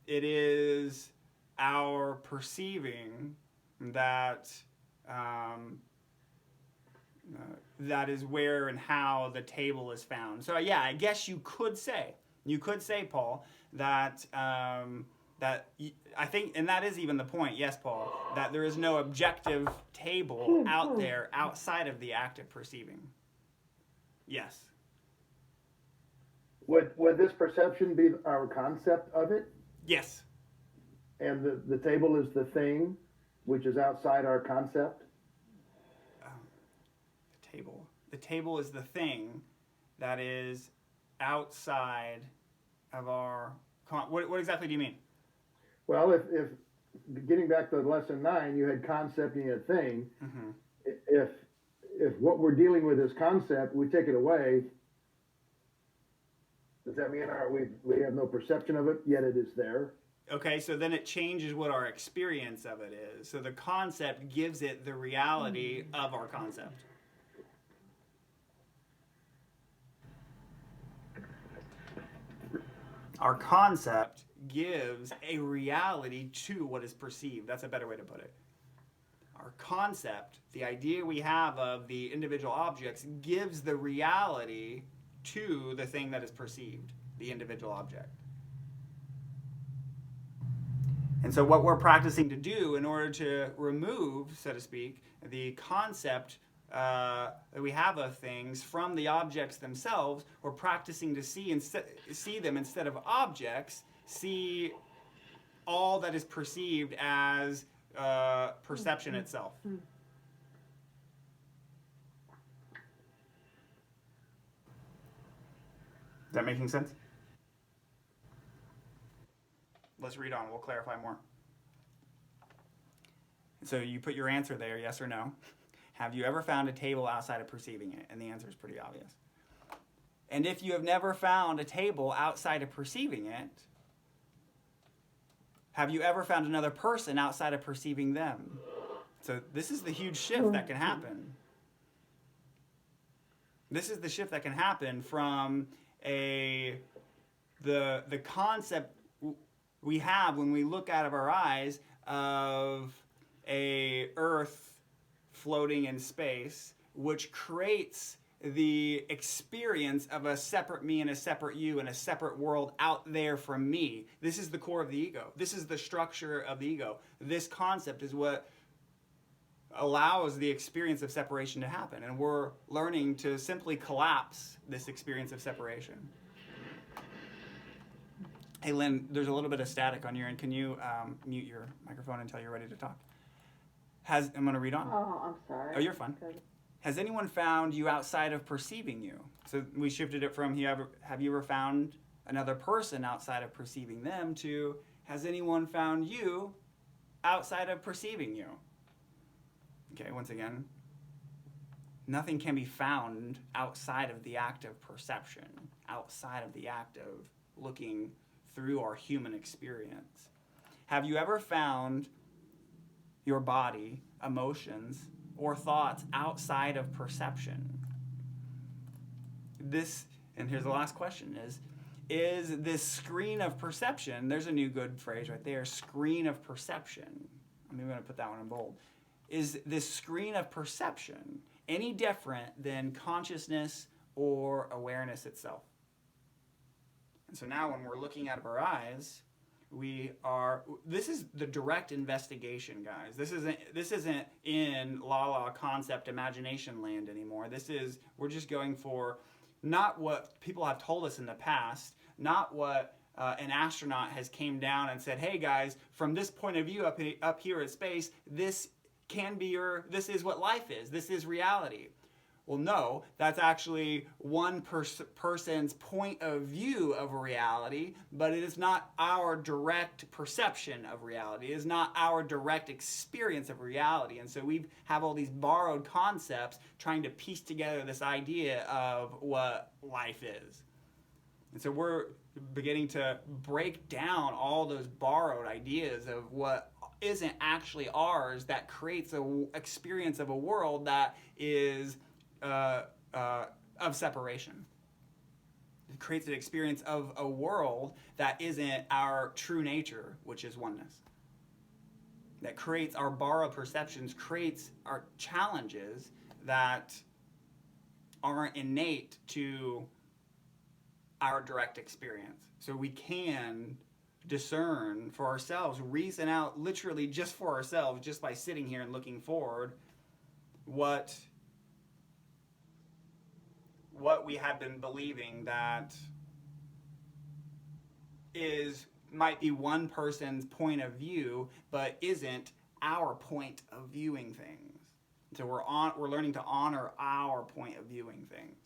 it is our perceiving that that is where and how the table is found. So yeah, I guess you could say, Paul, that I think, and that is even the point, yes, Paul, that there is no objective table out there outside of the act of perceiving. Yes. Would this perception be our concept of it? Yes. And the table is the thing which is outside our concept? The table is the thing that is outside of our... What exactly do you mean? Well, if getting back to lesson 9, you had concepting a thing. Mm-hmm. If what we're dealing with is concept, we take it away. Does that mean we have no perception of it, yet it is there? Okay, so then it changes what our experience of it is. So the concept gives it the reality of our concept. Our concept gives a reality to what is perceived. That's a better way to put it. Our concept, the idea we have of the individual objects, gives the reality to the thing that is perceived, the individual object. And so what we're practicing to do in order to remove, so to speak, the concept that we have of things from the objects themselves, we're practicing to see them instead of objects, see all that is perceived as perception itself. Is that making sense? Let's read on. We'll clarify more. So you put your answer there, yes or no. Have you ever found a table outside of perceiving it? And the answer is pretty obvious. And if you have never found a table outside of perceiving it, have you ever found another person outside of perceiving them? So this is the huge shift that can happen. This is the shift that can happen from the concept we have when we look out of our eyes of a Earth floating in space, which creates the experience of a separate me and a separate you and a separate world out there from me. This is the core of the ego. This is the structure of the ego. This concept is what allows the experience of separation to happen. And we're learning to simply collapse this experience of separation. Hey, Lynn, there's a little bit of static on your end. Can you mute your microphone until you're ready to talk? I'm going to read on. Oh, I'm sorry. Oh, you're fine. Has anyone found you outside of perceiving you? So we shifted it from have you ever found another person outside of perceiving them to has anyone found you outside of perceiving you? Okay, once again, nothing can be found outside of the act of perception, outside of the act of looking through our human experience. Have you ever found your body, emotions, or thoughts outside of perception? And here's the last question, is this screen of perception, there's a new good phrase right there, screen of perception. I'm even going to put that one in bold. Is this screen of perception any different than consciousness or awareness itself? And so now when we're looking out of our eyes, this is the direct investigation, guys. This isn't in la concept imagination land anymore. We're just going for not what people have told us in the past, not what an astronaut has came down and said, hey guys, from this point of view up here at space, this is what life is. This is reality. Well, no, that's actually one person's point of view of reality, but it is not our direct perception of reality. It is not our direct experience of reality. And so we have all these borrowed concepts trying to piece together this idea of what life is. And so we're beginning to break down all those borrowed ideas of what isn't actually ours that creates an experience of a world that is of separation. It creates an experience of a world that isn't our true nature, which is oneness. That creates our borrowed perceptions, creates our challenges that aren't innate to our direct experience. So we can discern for ourselves, reason out literally just for ourselves, just by sitting here and looking forward, what we have been believing that might be one person's point of view, but isn't our point of viewing things. So we're learning to honor our point of viewing things.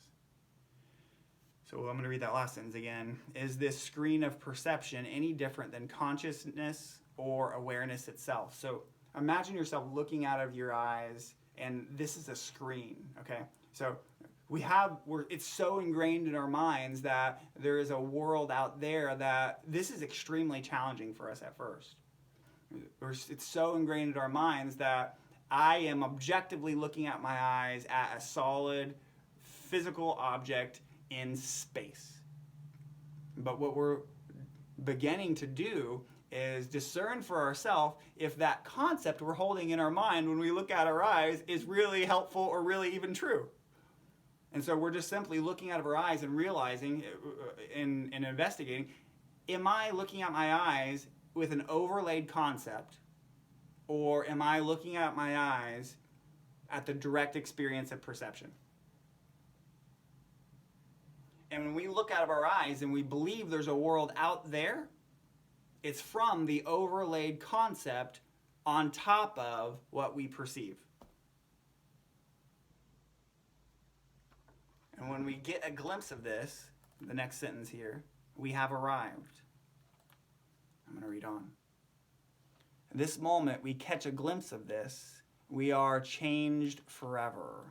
So I'm going to read that last sentence again. Is this screen of perception any different than consciousness or awareness itself? So imagine yourself looking out of your eyes, and this is a screen, okay? So it's so ingrained in our minds that there is a world out there that this is extremely challenging for us at first. It's so ingrained in our minds that I am objectively looking at my eyes at a solid physical object in space. But what we're beginning to do is discern for ourselves if that concept we're holding in our mind when we look at our eyes is really helpful or really even true. And so we're just simply looking out of our eyes and realizing and investigating, am I looking at my eyes with an overlaid concept, or am I looking at my eyes at the direct experience of perception? And when we look out of our eyes and we believe there's a world out there, it's from the overlaid concept on top of what we perceive. And when we get a glimpse of this, the next sentence here, we have arrived. I'm going to read on. This moment, we catch a glimpse of this, we are changed forever.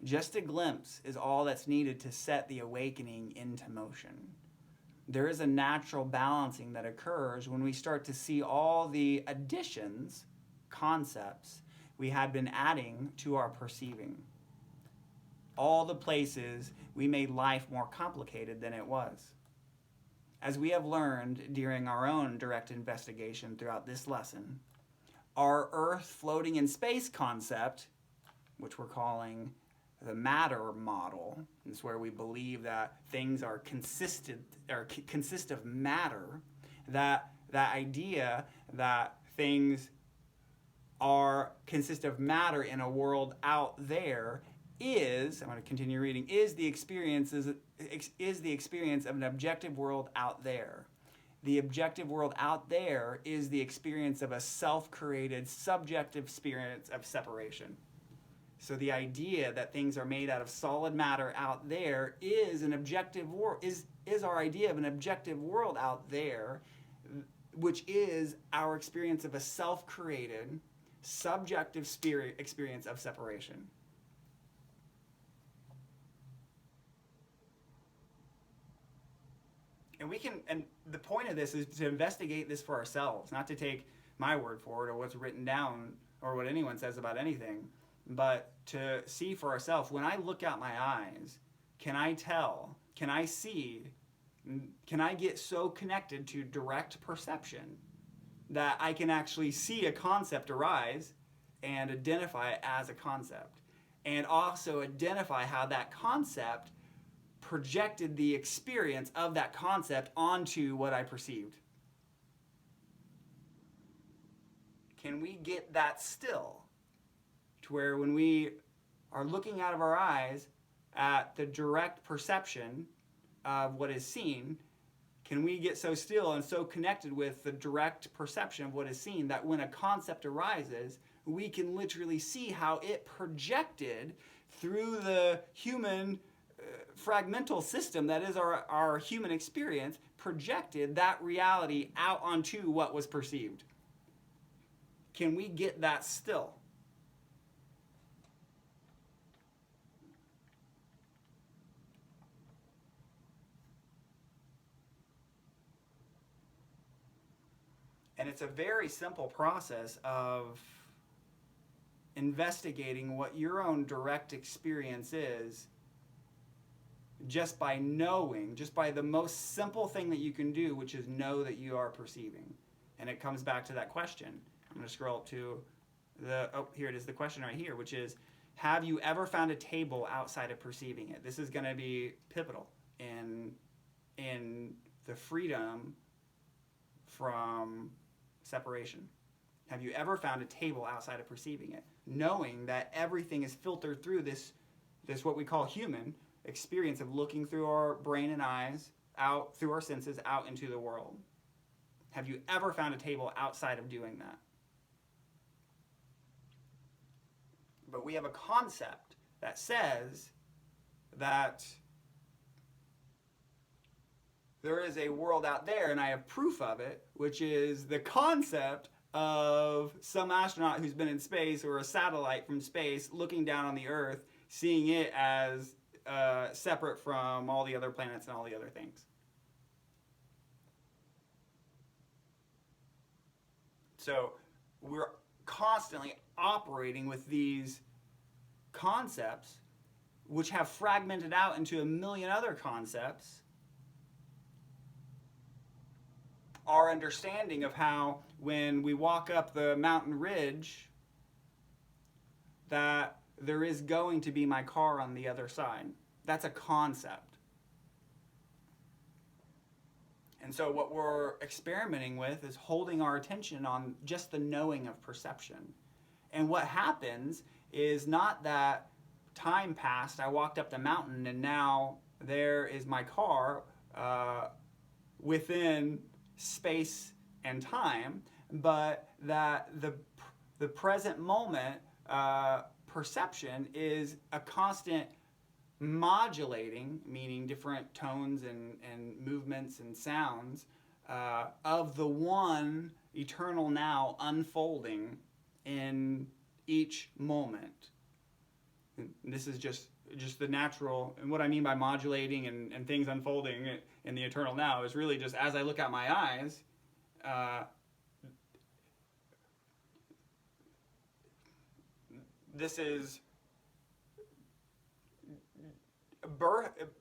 Just a glimpse is all that's needed to set the awakening into motion. There is a natural balancing that occurs when we start to see all the additions, concepts, we had been adding to our perceiving. All the places we made life more complicated than it was. As we have learned during our own direct investigation throughout this lesson, our Earth floating in space concept, which we're calling the matter model, is where we believe that things are consist of matter, that idea that things consist of matter in a world out there is, I'm going to continue reading, is the experience of an objective world out there. The objective world out there is the experience of a self-created subjective experience of separation. So the idea that things are made out of solid matter out there is an objective world, is our idea of an objective world out there, which is our experience of a self-created subjective experience of separation. And the point of this is to investigate this for ourselves, not to take my word for it or what's written down or what anyone says about anything, but to see for ourselves. When I look out my eyes, can I tell, can I see, can I get so connected to direct perception that I can actually see a concept arise and identify it as a concept, and also identify how that concept projected the experience of that concept onto what I perceived? Can we get that still? To where when we are looking out of our eyes at the direct perception of what is seen, can we get so still and so connected with the direct perception of what is seen that when a concept arises, we can literally see how it projected through the human fragmental system that is our human experience, projected that reality out onto what was perceived? Can we get that still? And it's a very simple process of investigating what your own direct experience is, just by knowing, just by the most simple thing that you can do, which is know that you are perceiving. And it comes back to that question. I'm going to scroll up to here it is, the question right here, which is, have you ever found a table outside of perceiving it? This is going to be pivotal in the freedom from separation. Have you ever found a table outside of perceiving it? Knowing that everything is filtered through this what we call human experience of looking through our brain and eyes, out through our senses, out into the world. Have you ever found a table outside of doing that? But we have a concept that says that there is a world out there, and I have proof of it, which is the concept of some astronaut who's been in space, or a satellite from space looking down on the Earth, seeing it as separate from all the other planets and all the other things. So we're constantly operating with these concepts, which have fragmented out into a million other concepts. Our understanding of how, when we walk up the mountain ridge, that there is going to be my car on the other side. That's a concept. And so what we're experimenting with is holding our attention on just the knowing of perception. And what happens is not that time passed, I walked up the mountain, and now there is my car within space and time, but that the present moment perception is a constant modulating, meaning different tones and movements and sounds of the one eternal now unfolding in each moment. And this is just the natural, and what I mean by modulating and things unfolding in the eternal now is really just as I look at my eyes, this is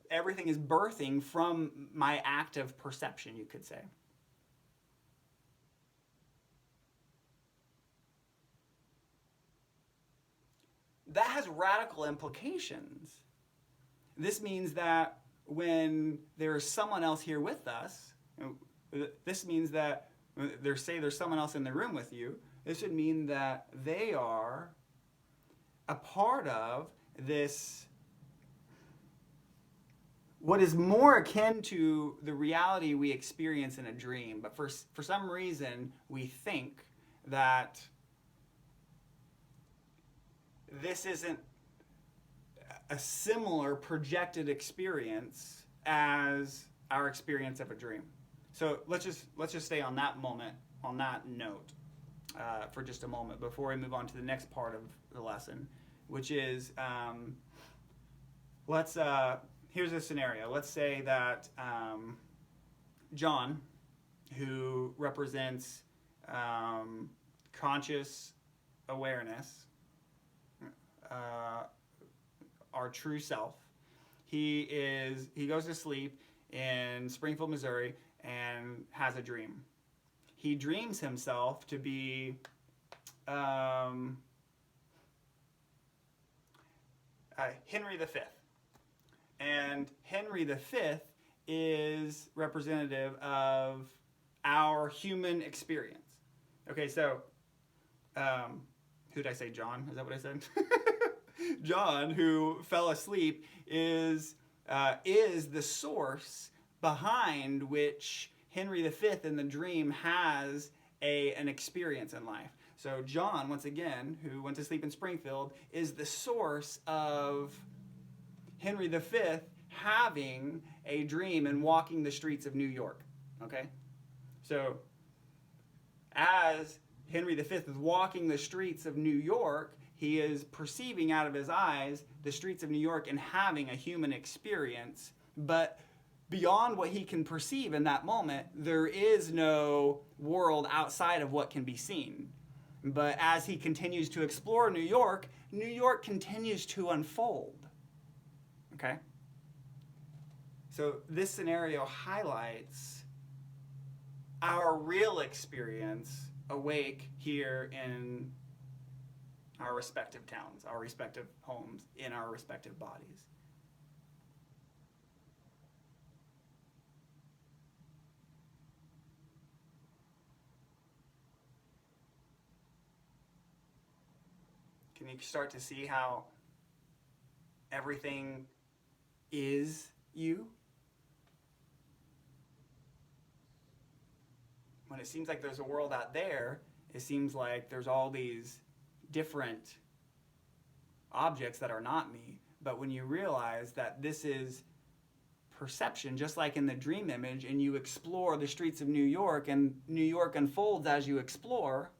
everything is birthing from my act of perception, you could say. That has radical implications. This means that when there's someone else here with us, this means that there's someone else in the room with you, this would mean that they are a part of this, what is more akin to the reality we experience in a dream. But for some reason, we think that this isn't a similar projected experience as our experience of a dream. So let's just stay on that moment, on that note, for just a moment before we move on to the next part of the lesson, which is here's a scenario. Let's say that John, who represents conscious awareness, our true self, he goes to sleep in Springfield, Missouri, and has a dream. He dreams himself to be Henry V. And Henry V is representative of our human experience. Okay, so who did I say? John? Is that what I said? John, who fell asleep, is the source behind which Henry V in the dream has an experience in life. So John, once again, who went to sleep in Springfield, is the source of Henry V having a dream and walking the streets of New York. Okay? So as Henry V is walking the streets of New York, he is perceiving out of his eyes the streets of New York and having a human experience. But beyond what he can perceive in that moment, there is no world outside of what can be seen. But as he continues to explore New York continues to unfold. Okay? So this scenario highlights our real experience awake here in our respective towns, our respective homes, in our respective bodies. Can you start to see how everything is you? When it seems like there's a world out there, it seems like there's all these different objects that are not me. But when you realize that this is perception, just like in the dream image, and you explore the streets of New York, and New York unfolds as you explore,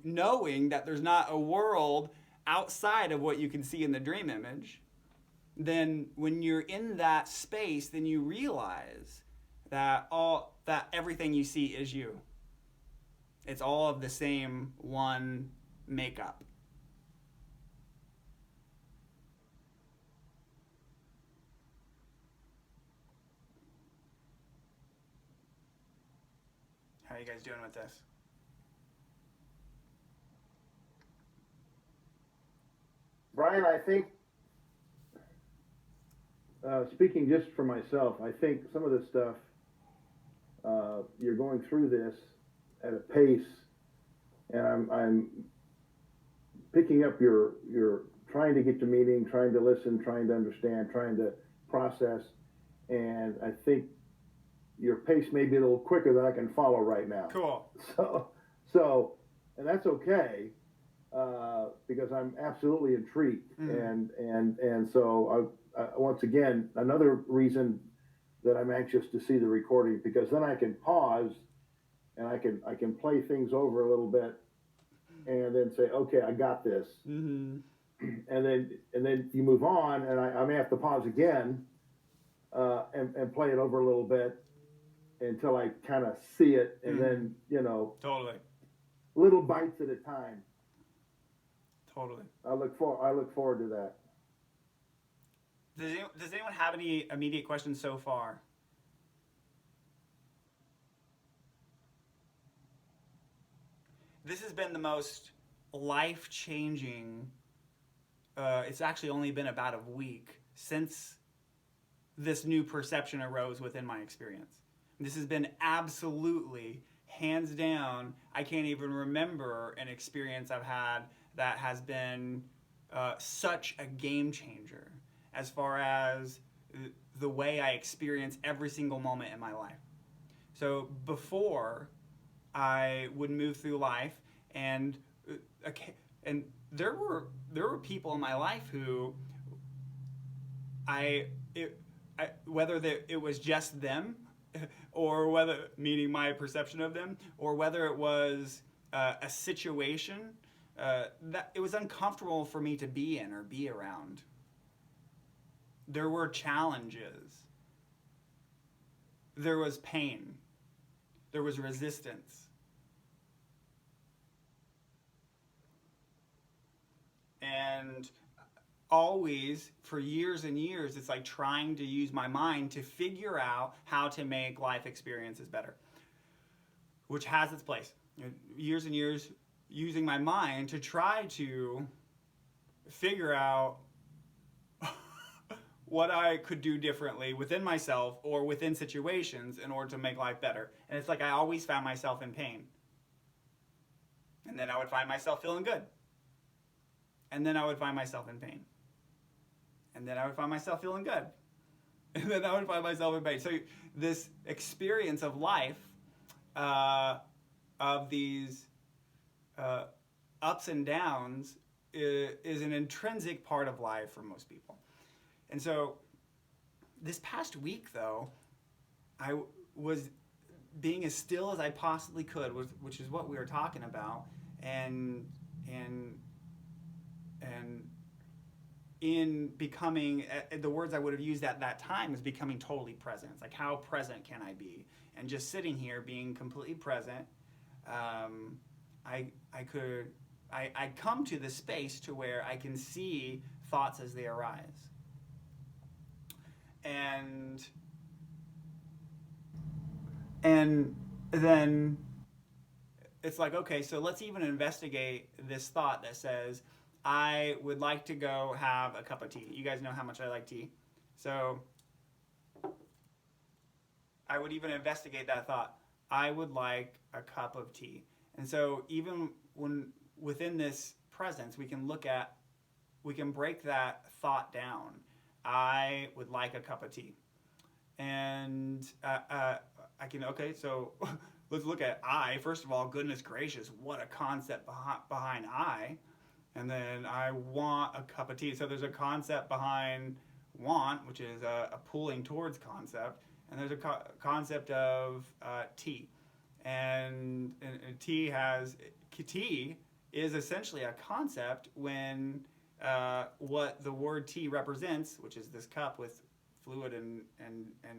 knowing that there's not a world outside of what you can see in the dream image, then when you're in that space, then you realize that everything you see is you. It's all of the same one makeup. How are you guys doing with this? Brian, I think, speaking just for myself, I think some of this stuff, you're going through this at a pace, and I'm picking up your trying to get to meeting, trying to listen, trying to understand, trying to process, and I think your pace may be a little quicker than I can follow right now. Cool. So, and that's okay. Because I'm absolutely intrigued, and so once again, another reason that I'm anxious to see the recording, because then I can pause and I can play things over a little bit, and then say, okay, I got this, Mm-hmm. and then you move on, and I may have to pause again, and play it over a little bit until I kind of see it, and then Totally. little bites at a time. Totally. I look forward to that. Does anyone have any immediate questions so far? This has been the most life-changing. It's actually only been about a week since this new perception arose within my experience. This has been absolutely, hands down, I can't even remember an experience I've had that has been such a game changer as far as the way I experience every single moment in my life. So before, I would move through life, and there were people in my life who whether it was just them, or whether, meaning my perception of them, or whether it was a situation that it was uncomfortable for me to be in or be around. There were challenges. There was pain. There was resistance. And always, for years and years, it's like trying to use my mind to figure out how to make life experiences better, which has its place. Years and years using my mind to try to figure out what I could do differently within myself or within situations in order to make life better. And it's like I always found myself in pain. And then I would find myself feeling good. And then I would find myself in pain. And then I would find myself feeling good. And then I would find myself in pain. So this experience of life, of these ups and downs, is an intrinsic part of life for most people. And so this past week, though, I was being as still as I possibly could, which is what we were talking about, and in becoming, the words I would have used at that time is becoming totally present. It's like, how present can I be? And just sitting here being completely present, I come to the space to where I can see thoughts as they arise. And then it's like, okay, so let's even investigate this thought that says, I would like to go have a cup of tea. You guys know how much I like tea. So I would even investigate that thought. I would like a cup of tea. And so even when within this presence, we can break that thought down. I would like a cup of tea. And so let's look at I. First of all, goodness gracious, what a concept behind I. And then I want a cup of tea. So there's a concept behind want, which is a pulling towards concept. And there's a concept of tea. And tea is essentially a concept when what the word tea represents, which is this cup with fluid and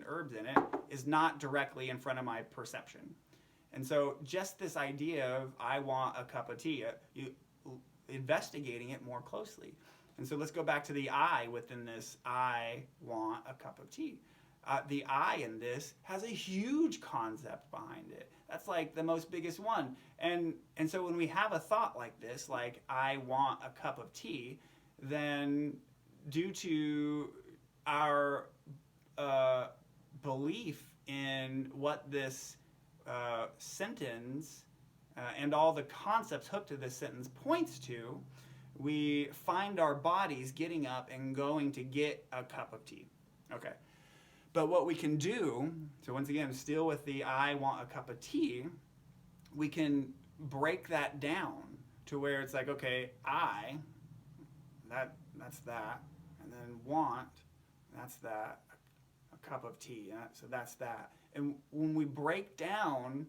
herbs in it, is not directly in front of my perception. And so just this idea of I want a cup of tea, investigating it more closely. And so let's go back to the I within this I want a cup of tea. The I in this has a huge concept behind it. That's like the most biggest one. And so when we have a thought like this, like I want a cup of tea, then due to our belief in what this sentence and all the concepts hooked to this sentence points to, we find our bodies getting up and going to get a cup of tea. Okay. But what we can do, so once again, still with the I want a cup of tea, we can break that down to where it's like, okay, that's that, and then want, that's that, a cup of tea, so that's that. And when we break down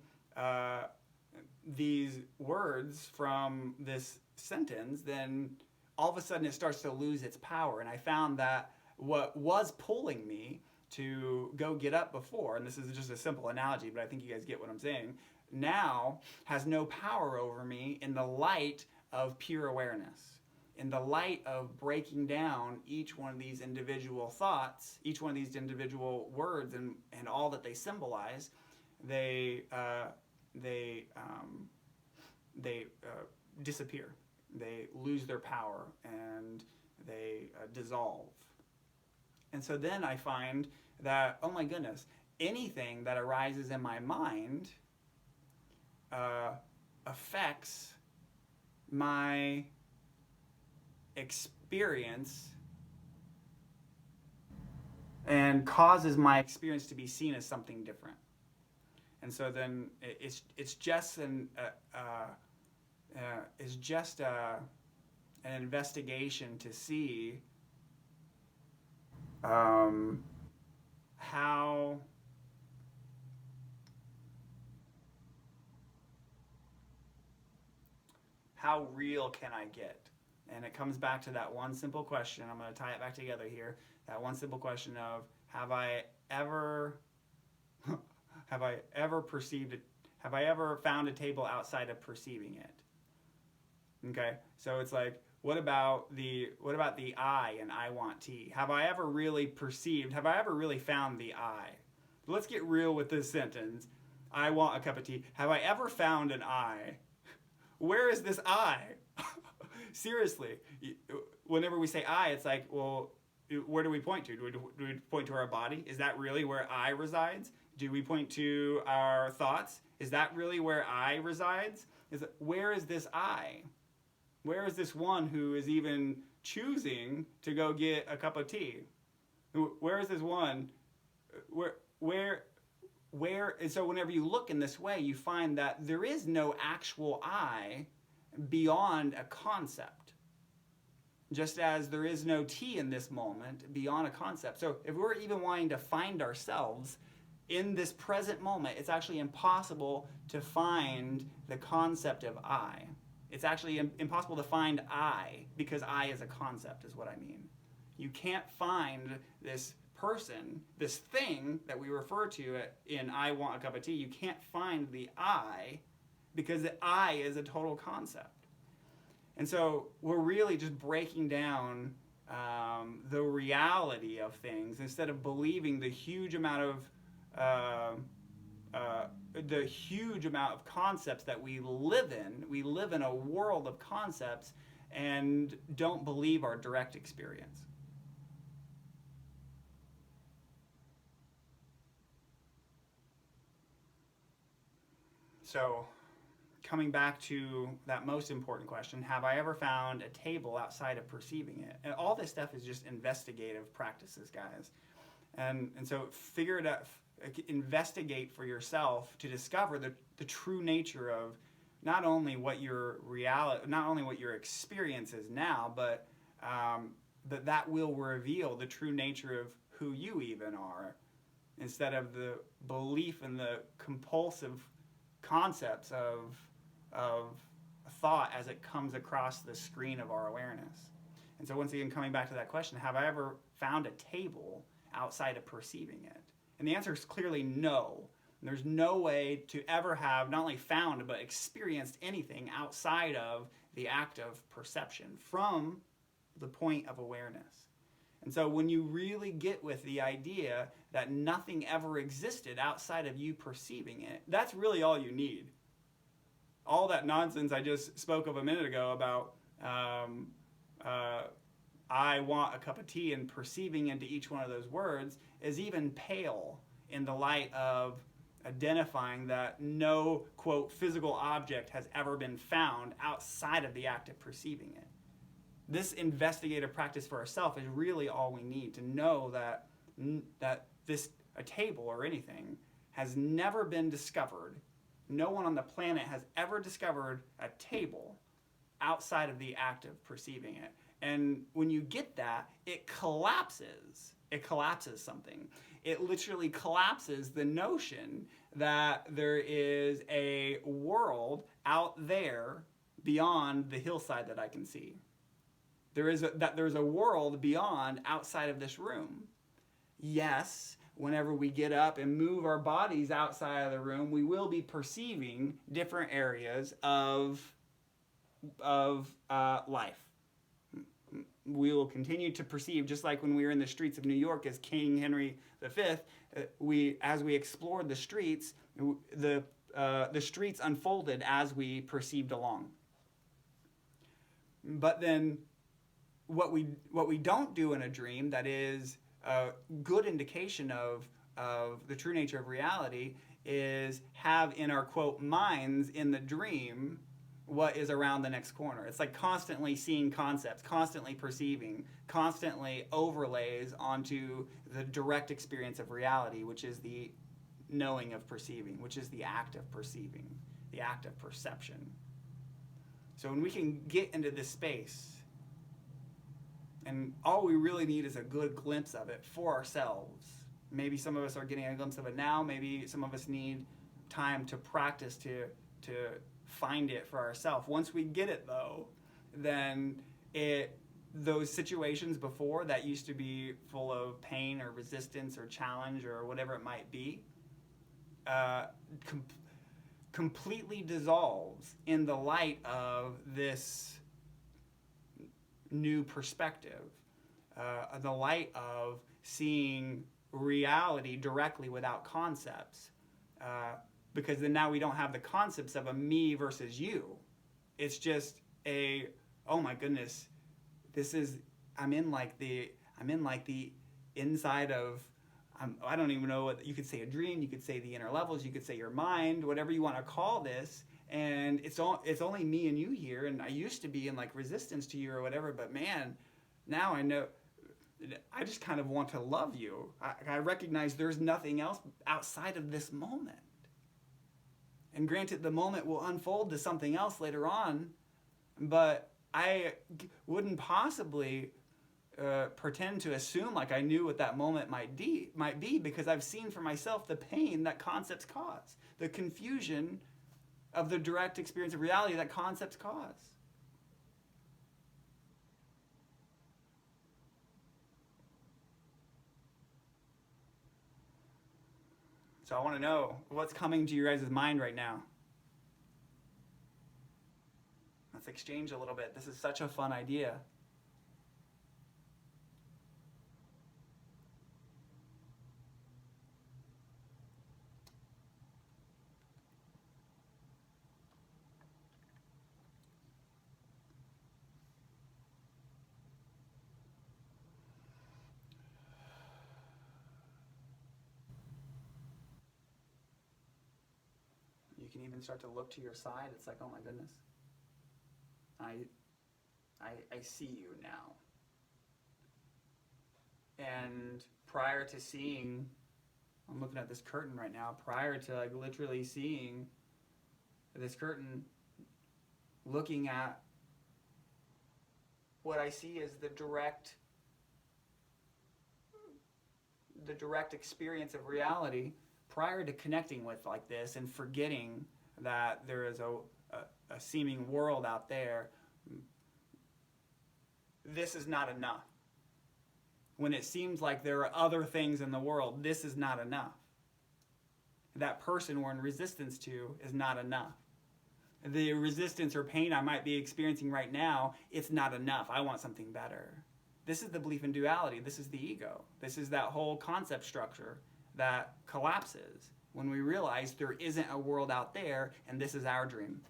these words from this sentence, then all of a sudden it starts to lose its power. And I found that what was pulling me to go get up before, and this is just a simple analogy, but I think you guys get what I'm saying, now has no power over me in the light of pure awareness, in the light of breaking down each one of these individual thoughts, each one of these individual words, and all that they symbolize. They disappear. They lose their power and they dissolve. And so then I find that, oh my goodness, anything that arises in my mind affects my experience and causes my experience to be seen as something different. And so then it's just an investigation to see how real can I get? And it comes back to that one simple question. I'm going to tie it back together here. That one simple question of, have I ever perceived it? Have I ever found a table outside of perceiving it? Okay, so it's like, what about the I and I want tea? Have I ever really found the I? Let's get real with this sentence. I want a cup of tea. Have I ever found an I? Where is this I? Seriously, whenever we say I, it's like, well, where do we point to? Do we point to our body? Is that really where I resides? Do we point to our thoughts? Is that really where I resides? Where is this I? Where is this one who is even choosing to go get a cup of tea? Where is this one? Where? And so whenever you look in this way, you find that there is no actual I beyond a concept. Just as there is no tea in this moment beyond a concept. So if we're even wanting to find ourselves in this present moment, it's actually impossible to find the concept of I. It's actually impossible to find I, because I is a concept, is what I mean. You can't find this person, this thing that we refer to in I want a cup of tea. You can't find the I, because the I is a total concept. And so we're really just breaking down the reality of things instead of believing the huge amount of concepts that we live in. We live in a world of concepts and don't believe our direct experience. So, coming back to that most important question, have I ever found a table outside of perceiving it? And all this stuff is just investigative practices, guys. And so figure it out, investigate for yourself to discover the true nature of not only what your reality, not only what your experience is now, but that will reveal the true nature of who you even are, instead of the belief in the compulsive concepts of thought as it comes across the screen of our awareness. And so once again, coming back to that question, have I ever found a table outside of perceiving it? And the answer is clearly no. There's no way to ever have not only found but experienced anything outside of the act of perception from the point of awareness. And so when you really get with the idea that nothing ever existed outside of you perceiving it, that's really all you need. All that nonsense I just spoke of a minute ago about I want a cup of tea and perceiving into each one of those words is even pale in the light of identifying that no, quote, physical object has ever been found outside of the act of perceiving it. This investigative practice for ourselves is really all we need to know that a table or anything has never been discovered. No one on the planet has ever discovered a table outside of the act of perceiving it. And when you get that, it collapses. It collapses something. It literally collapses the notion that there is a world out there beyond the hillside that I can see. There's a world beyond, outside of this room. Yes, whenever we get up and move our bodies outside of the room, we will be perceiving different areas of life. We will continue to perceive, just like when we were in the streets of New York as King Henry V. As we explored the streets, the streets unfolded as we perceived along. But then, what we don't do in a dream, that is a good indication of the true nature of reality, is have in our quote minds in the dream what is around the next corner. It's like constantly seeing concepts, constantly perceiving, constantly overlays onto the direct experience of reality, which is the knowing of perceiving, which is the act of perceiving, the act of perception. So when we can get into this space, and all we really need is a good glimpse of it for ourselves. Maybe some of us are getting a glimpse of it now. Maybe some of us need time to practice to find it for ourselves. Once we get it, though, then those situations before that used to be full of pain or resistance or challenge or whatever it might be, completely dissolves in the light of this new perspective, the light of seeing reality directly without concepts, because then now we don't have the concepts of a me versus you. It's just oh my goodness, I'm in like the inside of, I don't even know what you could say, a dream, you could say the inner levels, you could say your mind, whatever you want to call this. And it's only me and you here, and I used to be in like resistance to you or whatever, but man, now I know, I just kind of want to love you. I recognize there's nothing else outside of this moment. And granted, the moment will unfold to something else later on, but I wouldn't possibly pretend to assume like I knew what that moment might be, because I've seen for myself the pain that concepts cause, the confusion of the direct experience of reality that concepts cause. So I want to know what's coming to your guys' mind right now. Let's exchange a little bit. This is such a fun idea. You can even start to look to your side. It's like, oh my goodness, I see you now. And prior to seeing, I'm looking at this curtain right now, prior to like literally seeing this curtain, looking at what I see is the direct experience of reality, prior to connecting with like this and forgetting that there is a seeming world out there. This is not enough. When it seems like there are other things in the world, this is not enough. That person we're in resistance to is not enough. The resistance or pain I might be experiencing right now, it's not enough. I want something better. This is the belief in duality. This is the ego. This is that whole concept structure that collapses when we realize there isn't a world out there and this is our dream.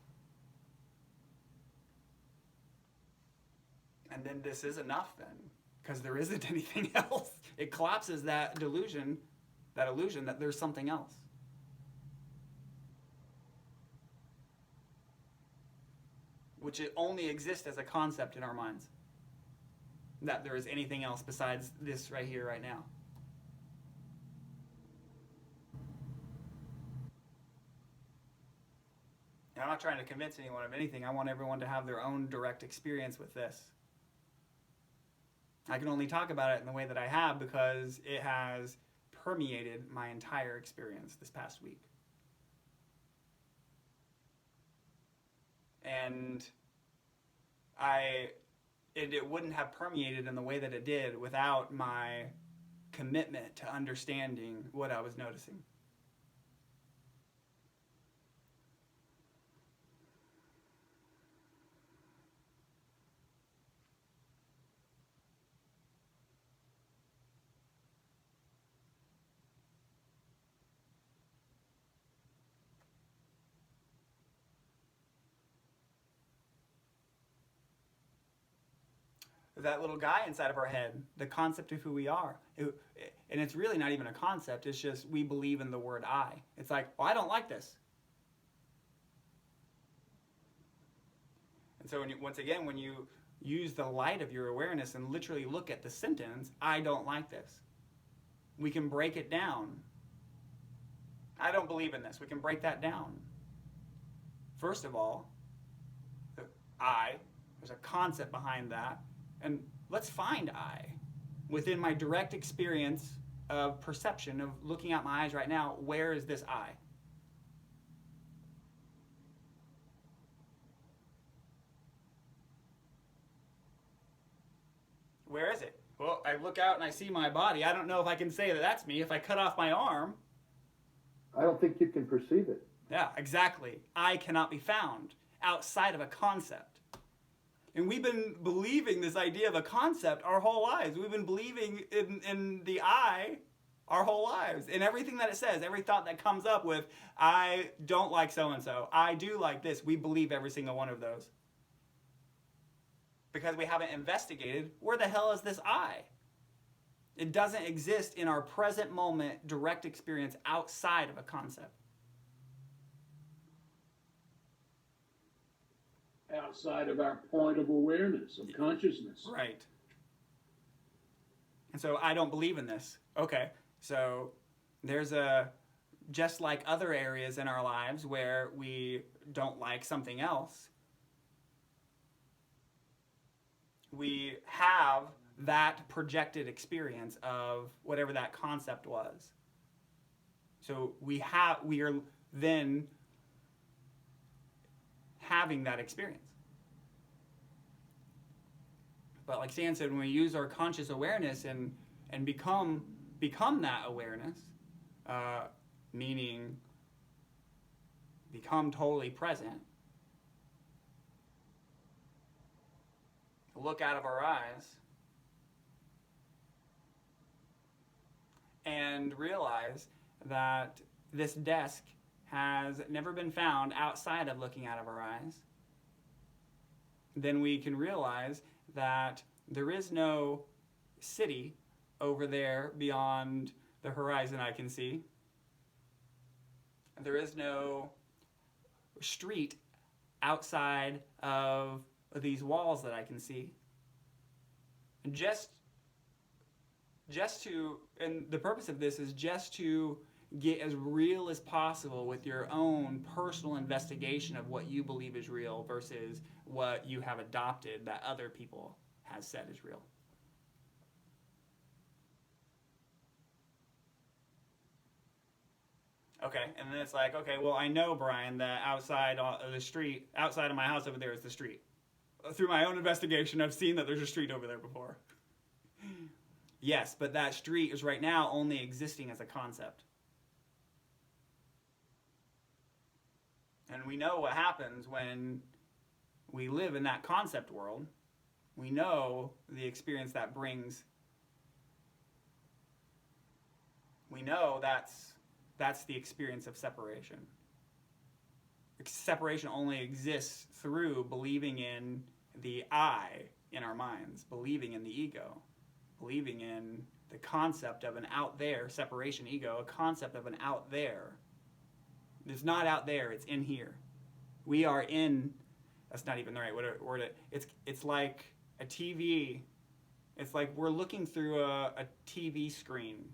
And then this is enough then, because there isn't anything else. It collapses that illusion that there's something else. Which it only exists as a concept in our minds. That there is anything else besides this right here, right now. And I'm not trying to convince anyone of anything. I want everyone to have their own direct experience with this. I can only talk about it in the way that I have because it has permeated my entire experience this past week. And it wouldn't have permeated in the way that it did without my commitment to understanding what I was noticing. That little guy inside of our head, the concept of who we are. And it's really not even a concept, it's just we believe in the word I. It's like, well, I don't like this. And so once again, when you use the light of your awareness and literally look at the sentence, I don't like this, we can break it down. I don't believe in this. We can break that down. First of all, the I, there's a concept behind that. And let's find I within my direct experience of perception of looking at my eyes right now. Where is this I? Where is it? Well, I look out and I see my body. I don't know if I can say that that's me. If I cut off my arm, I don't think you can perceive it. yeah, exactly. I cannot be found outside of a concept. And we've been believing this idea of a concept our whole lives. We've been believing in the I our whole lives. In everything that it says, every thought that comes up with, I don't like so-and-so, I do like this, we believe every single one of those. Because we haven't investigated, where the hell is this I? It doesn't exist in our present moment direct experience outside of a concept. Outside of our point of awareness, of consciousness. Right. And so I don't believe in this. Okay, so there's just like other areas in our lives where we don't like something else, we have that projected experience of whatever that concept was. So we are then having that experience. But like Stan said, when we use our conscious awareness and become that awareness, meaning become totally present, look out of our eyes and realize that this desk has never been found outside of looking out of our eyes, then we can realize that there is no city over there beyond the horizon I can see. There is no street outside of these walls that I can see. And and the purpose of this is just to get as real as possible with your own personal investigation of what you believe is real versus what you have adopted that other people has said is real. Okay, and then it's like, okay, well, I know, Brian, that outside of the street, outside of my house over there is the street. Through my own investigation, I've seen that there's a street over there before. Yes, but that street is right now only existing as a concept. And we know what happens when we live in that concept world. We know the experience that brings. We know that's the experience of separation. Separation only exists through believing in the I in our minds, believing in the ego, believing in the concept of an out there, separation ego, a concept of an out there. It's not out there, it's in here. We are in, that's not even the right word. It's like a TV. It's like we're looking through a TV screen.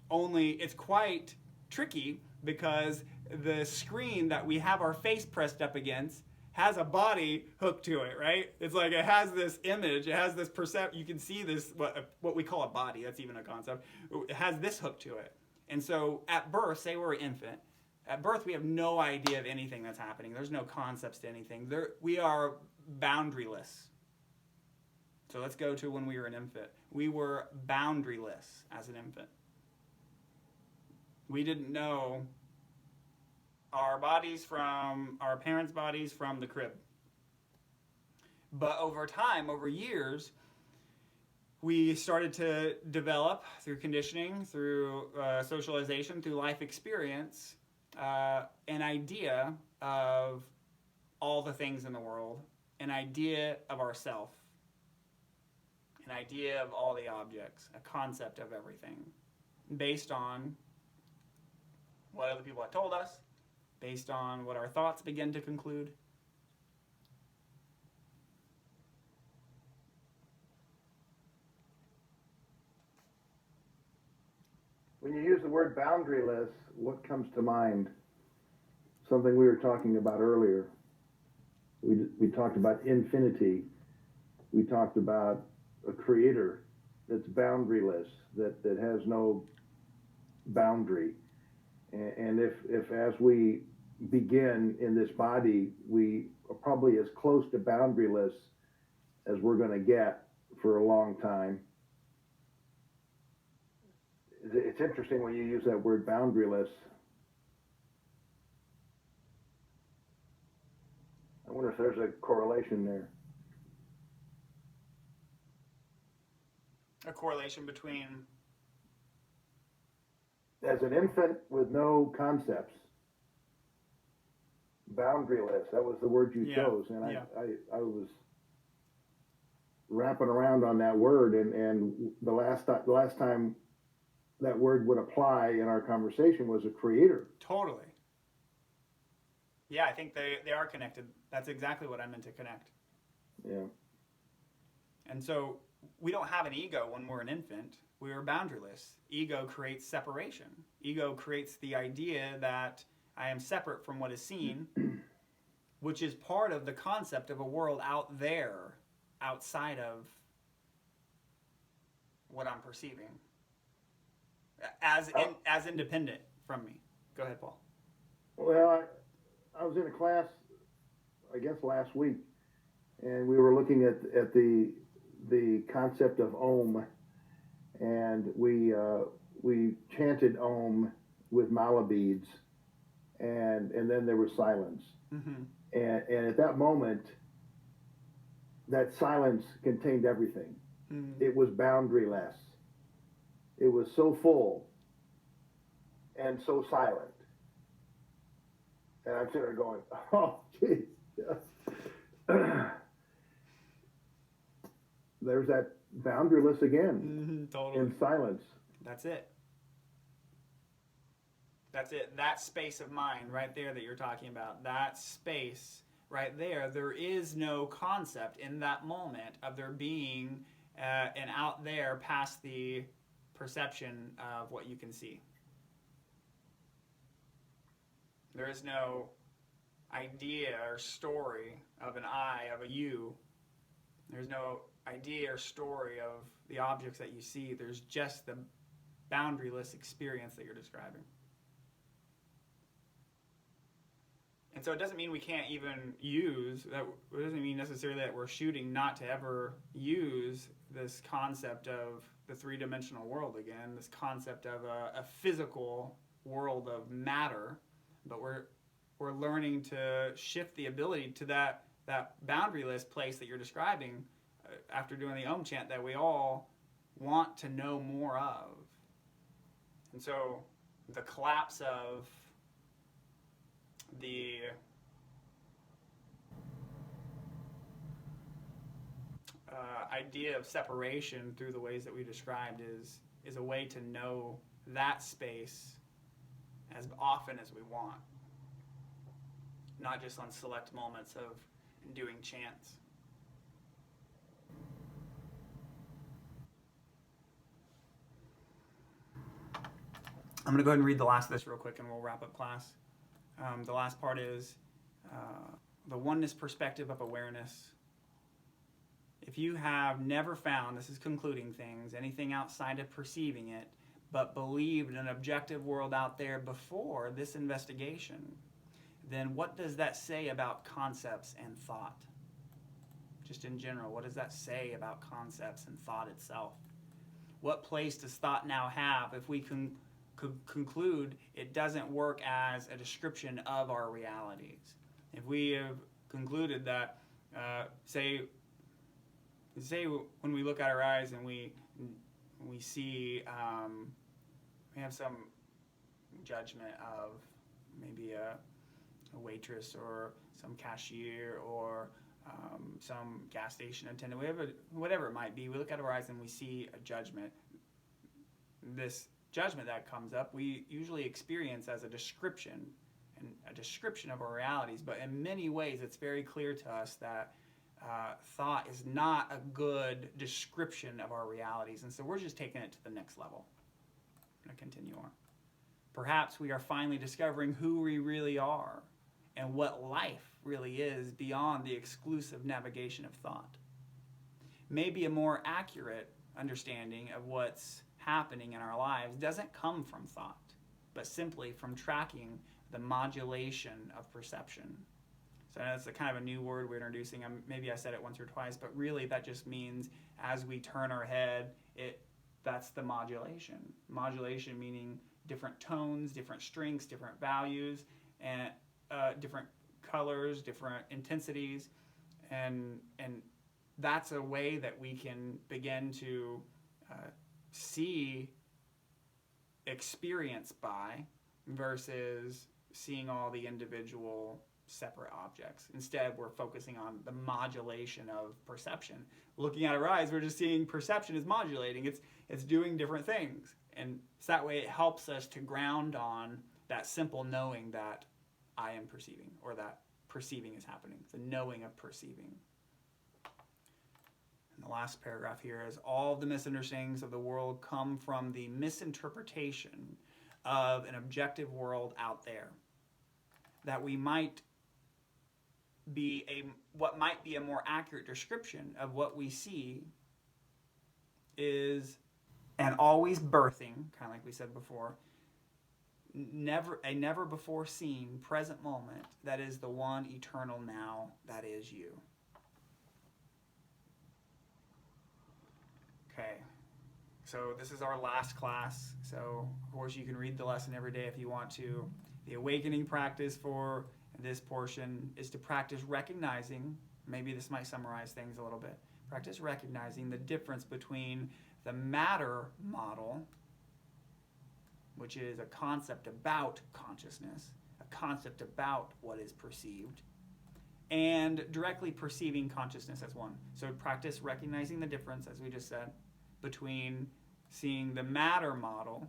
Only it's quite tricky because the screen that we have our face pressed up against has a body hooked to it, right? It's like it has this image, it has this percept. You can see this what we call a body. That's even a concept. It has this hook to it, and so at birth, say we're an infant. At birth, we have no idea of anything that's happening. There's no concepts to anything. We are boundaryless. So let's go to when we were an infant. We were boundaryless as an infant. We didn't know our bodies from our parents' bodies from the crib. But over time, over years, we started to develop through conditioning, through socialization, through life experience, an idea of all the things in the world, an idea of ourself, an idea of all the objects, a concept of everything, based on what other people have told us, based on what our thoughts begin to conclude. When you use the word boundaryless, what comes to mind? Something we were talking about earlier. We talked about infinity. We talked about a creator that's boundaryless, that has no boundary. And if as we begin in this body, we are probably as close to boundaryless as we're going to get for a long time. It's interesting when you use that word boundaryless. I wonder if there's a correlation there. A correlation between... As an infant with no concepts, boundaryless, that was the word you chose. And I was wrapping around on that word, and the last time that word would apply in our conversation was a creator. Totally. Yeah, I think they are connected. That's exactly what I meant to connect. Yeah. And so we don't have an ego when we're an infant. We are boundaryless. Ego creates separation. Ego creates the idea that I am separate from what is seen, which is part of the concept of a world out there, outside of what I'm perceiving, as independent from me. Go ahead, Paul. Well, I was in a class, I guess last week, and we were looking at the concept of Om, and we chanted Om with mala beads, and then there was silence. Mm-hmm. And at that moment, that silence contained everything. Mm-hmm. It was boundaryless. It was so full and so silent. And I'm sitting there going, oh, geez. There's that boundaryless again. Mm-hmm, totally. In silence. That's it. That's it. That space of mind right there that you're talking about, that space right there, there is no concept in that moment of there being an out there past the perception of what you can see. There is no idea or story of an I, of a you. There's no idea or story of the objects that you see. There's just the boundaryless experience that you're describing. And so it doesn't mean we can't even use, that it doesn't mean necessarily that we're shooting not to ever use this concept of the three-dimensional world again, this concept of a physical world of matter, but we're learning to shift the ability to that boundaryless place that you're describing after doing the Om chant that we all want to know more of. And so the collapse of the idea of separation through the ways that we described is a way to know that space as often as we want, not just on select moments of doing chants. I'm going to go ahead and read the last of this real quick and we'll wrap up class. The last part is the oneness perspective of awareness. If you have never found, this is concluding things, anything outside of perceiving it, but believed an objective world out there before this investigation, then what does that say about concepts and thought? Just in general, what does that say about concepts and thought itself? What place does thought now have if we can conclude it doesn't work as a description of our realities? If we have concluded that, say when we look at our eyes and we see, we have some judgment of maybe a waitress or some cashier or some gas station attendant, whatever it might be, we look at our eyes and we see a judgment. This judgment that comes up, we usually experience as a description of our realities, but in many ways it's very clear to us that thought is not a good description of our realities, and so we're just taking it to the next level. I'm going to continue on. Perhaps we are finally discovering who we really are and what life really is beyond the exclusive navigation of thought. Maybe a more accurate understanding of what's happening in our lives doesn't come from thought, but simply from tracking the modulation of perception. So that's a kind of a new word we're introducing. Maybe I said it once or twice, but really that just means as we turn our head, that's the modulation. Modulation meaning different tones, different strengths, different values, and different colors, different intensities, and that's a way that we can begin to see experience by versus seeing all the individual separate objects. Instead, we're focusing on the modulation of perception. Looking at our eyes, we're just seeing perception is modulating. It's doing different things. And so that way it helps us to ground on that simple knowing that I am perceiving, or that perceiving is happening. The knowing of perceiving. And the last paragraph here is, all the misunderstandings of the world come from the misinterpretation of an objective world out there. That we might be what might be a more accurate description of what we see is an always birthing, kind of like we said before, never before seen present moment that is the one eternal now that is you. Okay, so this is our last class. So of course you can read the lesson every day if you want to. The awakening practice for this portion is to practice recognizing, maybe this might summarize things a little bit, practice recognizing the difference between the matter model, which is a concept about consciousness, a concept about what is perceived, and directly perceiving consciousness as one. So practice recognizing the difference, as we just said, between seeing the matter model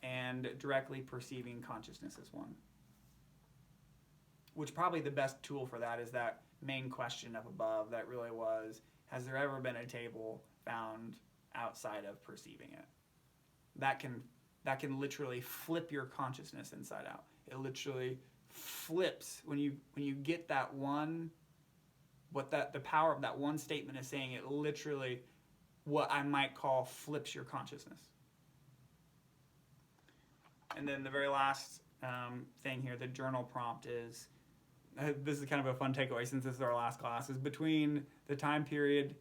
and directly perceiving consciousness as one. Which probably the best tool for that is that main question up above that really was, has there ever been a table found outside of perceiving it? That can literally flip your consciousness inside out. It literally flips when you get that one, the power of that one statement is saying, it literally, what I might call, flips your consciousness. And then the very last thing here, the journal prompt is, this is kind of a fun takeaway since this is our last class, is between the time period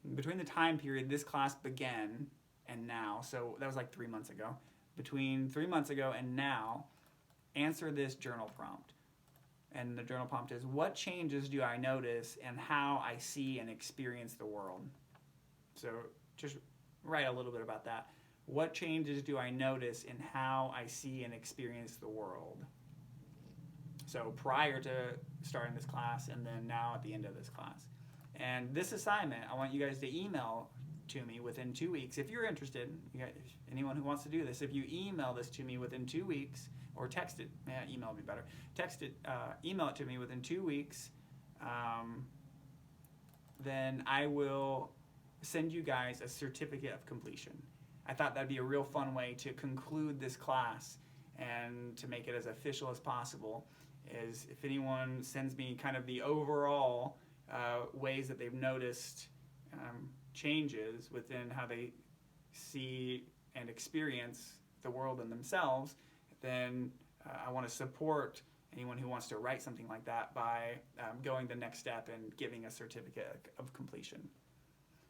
this class began and now, so that was like 3 months ago, between 3 months ago and now, answer this journal prompt. And the journal prompt is, what changes do I notice in how I see and experience the world? So just write a little bit about that. What changes do I notice in how I see and experience the world? So prior to starting this class and then now at the end of this class. And this assignment, I want you guys to email to me within 2 weeks. If you're interested, anyone who wants to do this, if you email this to me within 2 weeks, or text it, email would be better. Email it to me within 2 weeks, then I will send you guys a certificate of completion. I thought that'd be a real fun way to conclude this class and to make it as official as possible, is if anyone sends me kind of the overall ways that they've noticed changes within how they see and experience the world and themselves, then I want to support anyone who wants to write something like that by going the next step and giving a certificate of completion.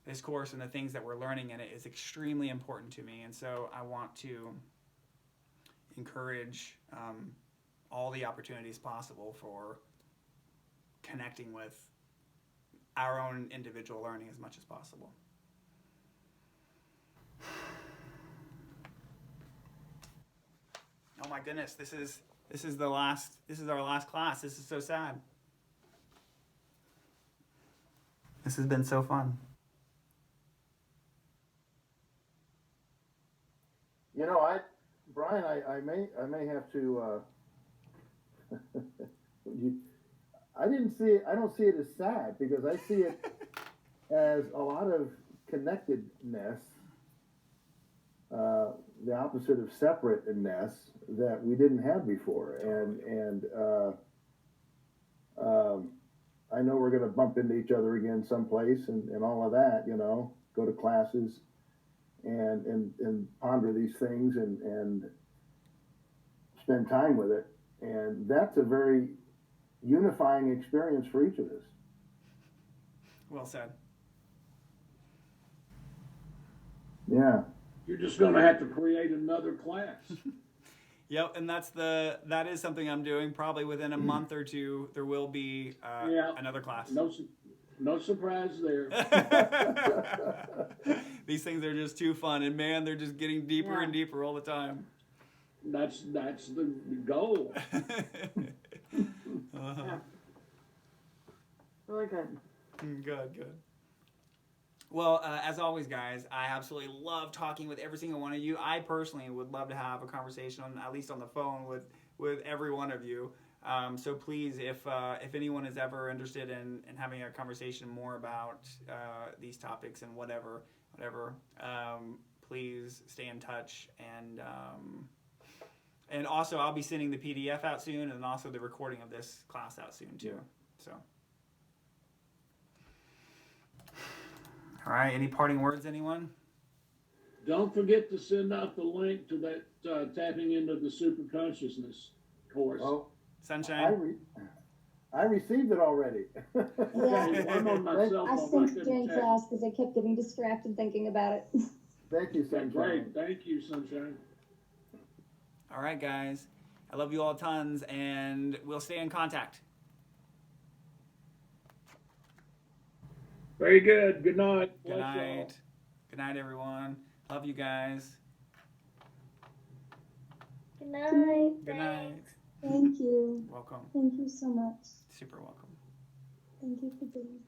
This course and the things that we're learning in it is extremely important to me, and so I want to encourage all the opportunities possible for connecting with our own individual learning as much as possible. Oh my goodness, this is our last class. This is so sad. This has been so fun. You know, Brian, I may have to. I don't see it as sad, because I see it as a lot of connectedness, the opposite of separateness that we didn't have before, and I know we're going to bump into each other again someplace, and all of that, you know, go to classes and ponder these things and spend time with it. And that's a very unifying experience for each of us. Well said. Yeah. You're just going to have to create another class. Yep, and that is something I'm doing. Probably within a month or two, there will be another class. No surprise there. These things are just too fun, and man, they're just getting deeper and deeper all the time. That's the goal. Yeah. Really good. Good. Well, as always, guys, I absolutely love talking with every single one of you. I personally would love to have a conversation, at least on the phone, with every one of you. So please, if anyone is ever interested in having a conversation more about these topics and whatever, please stay in touch. And also, I'll be sending the PDF out soon, and also the recording of this class out soon too. So, all right. Any parting words, anyone? Don't forget to send out the link to that tapping into the super consciousness course. Oh, Sunshine. I received it already. Yeah. I'm on my cell I phone. sent it during class because I kept getting distracted thinking about it. Thank you, Sunshine. Great. Thank you, Sunshine. All right, guys. I love you all tons, and we'll stay in contact. Very good. Good night. Good Bless y'all. night. Good night, everyone. Love you guys. Good night. Good night. Thank you. Welcome. Thank you so much. Super welcome. Thank you for being.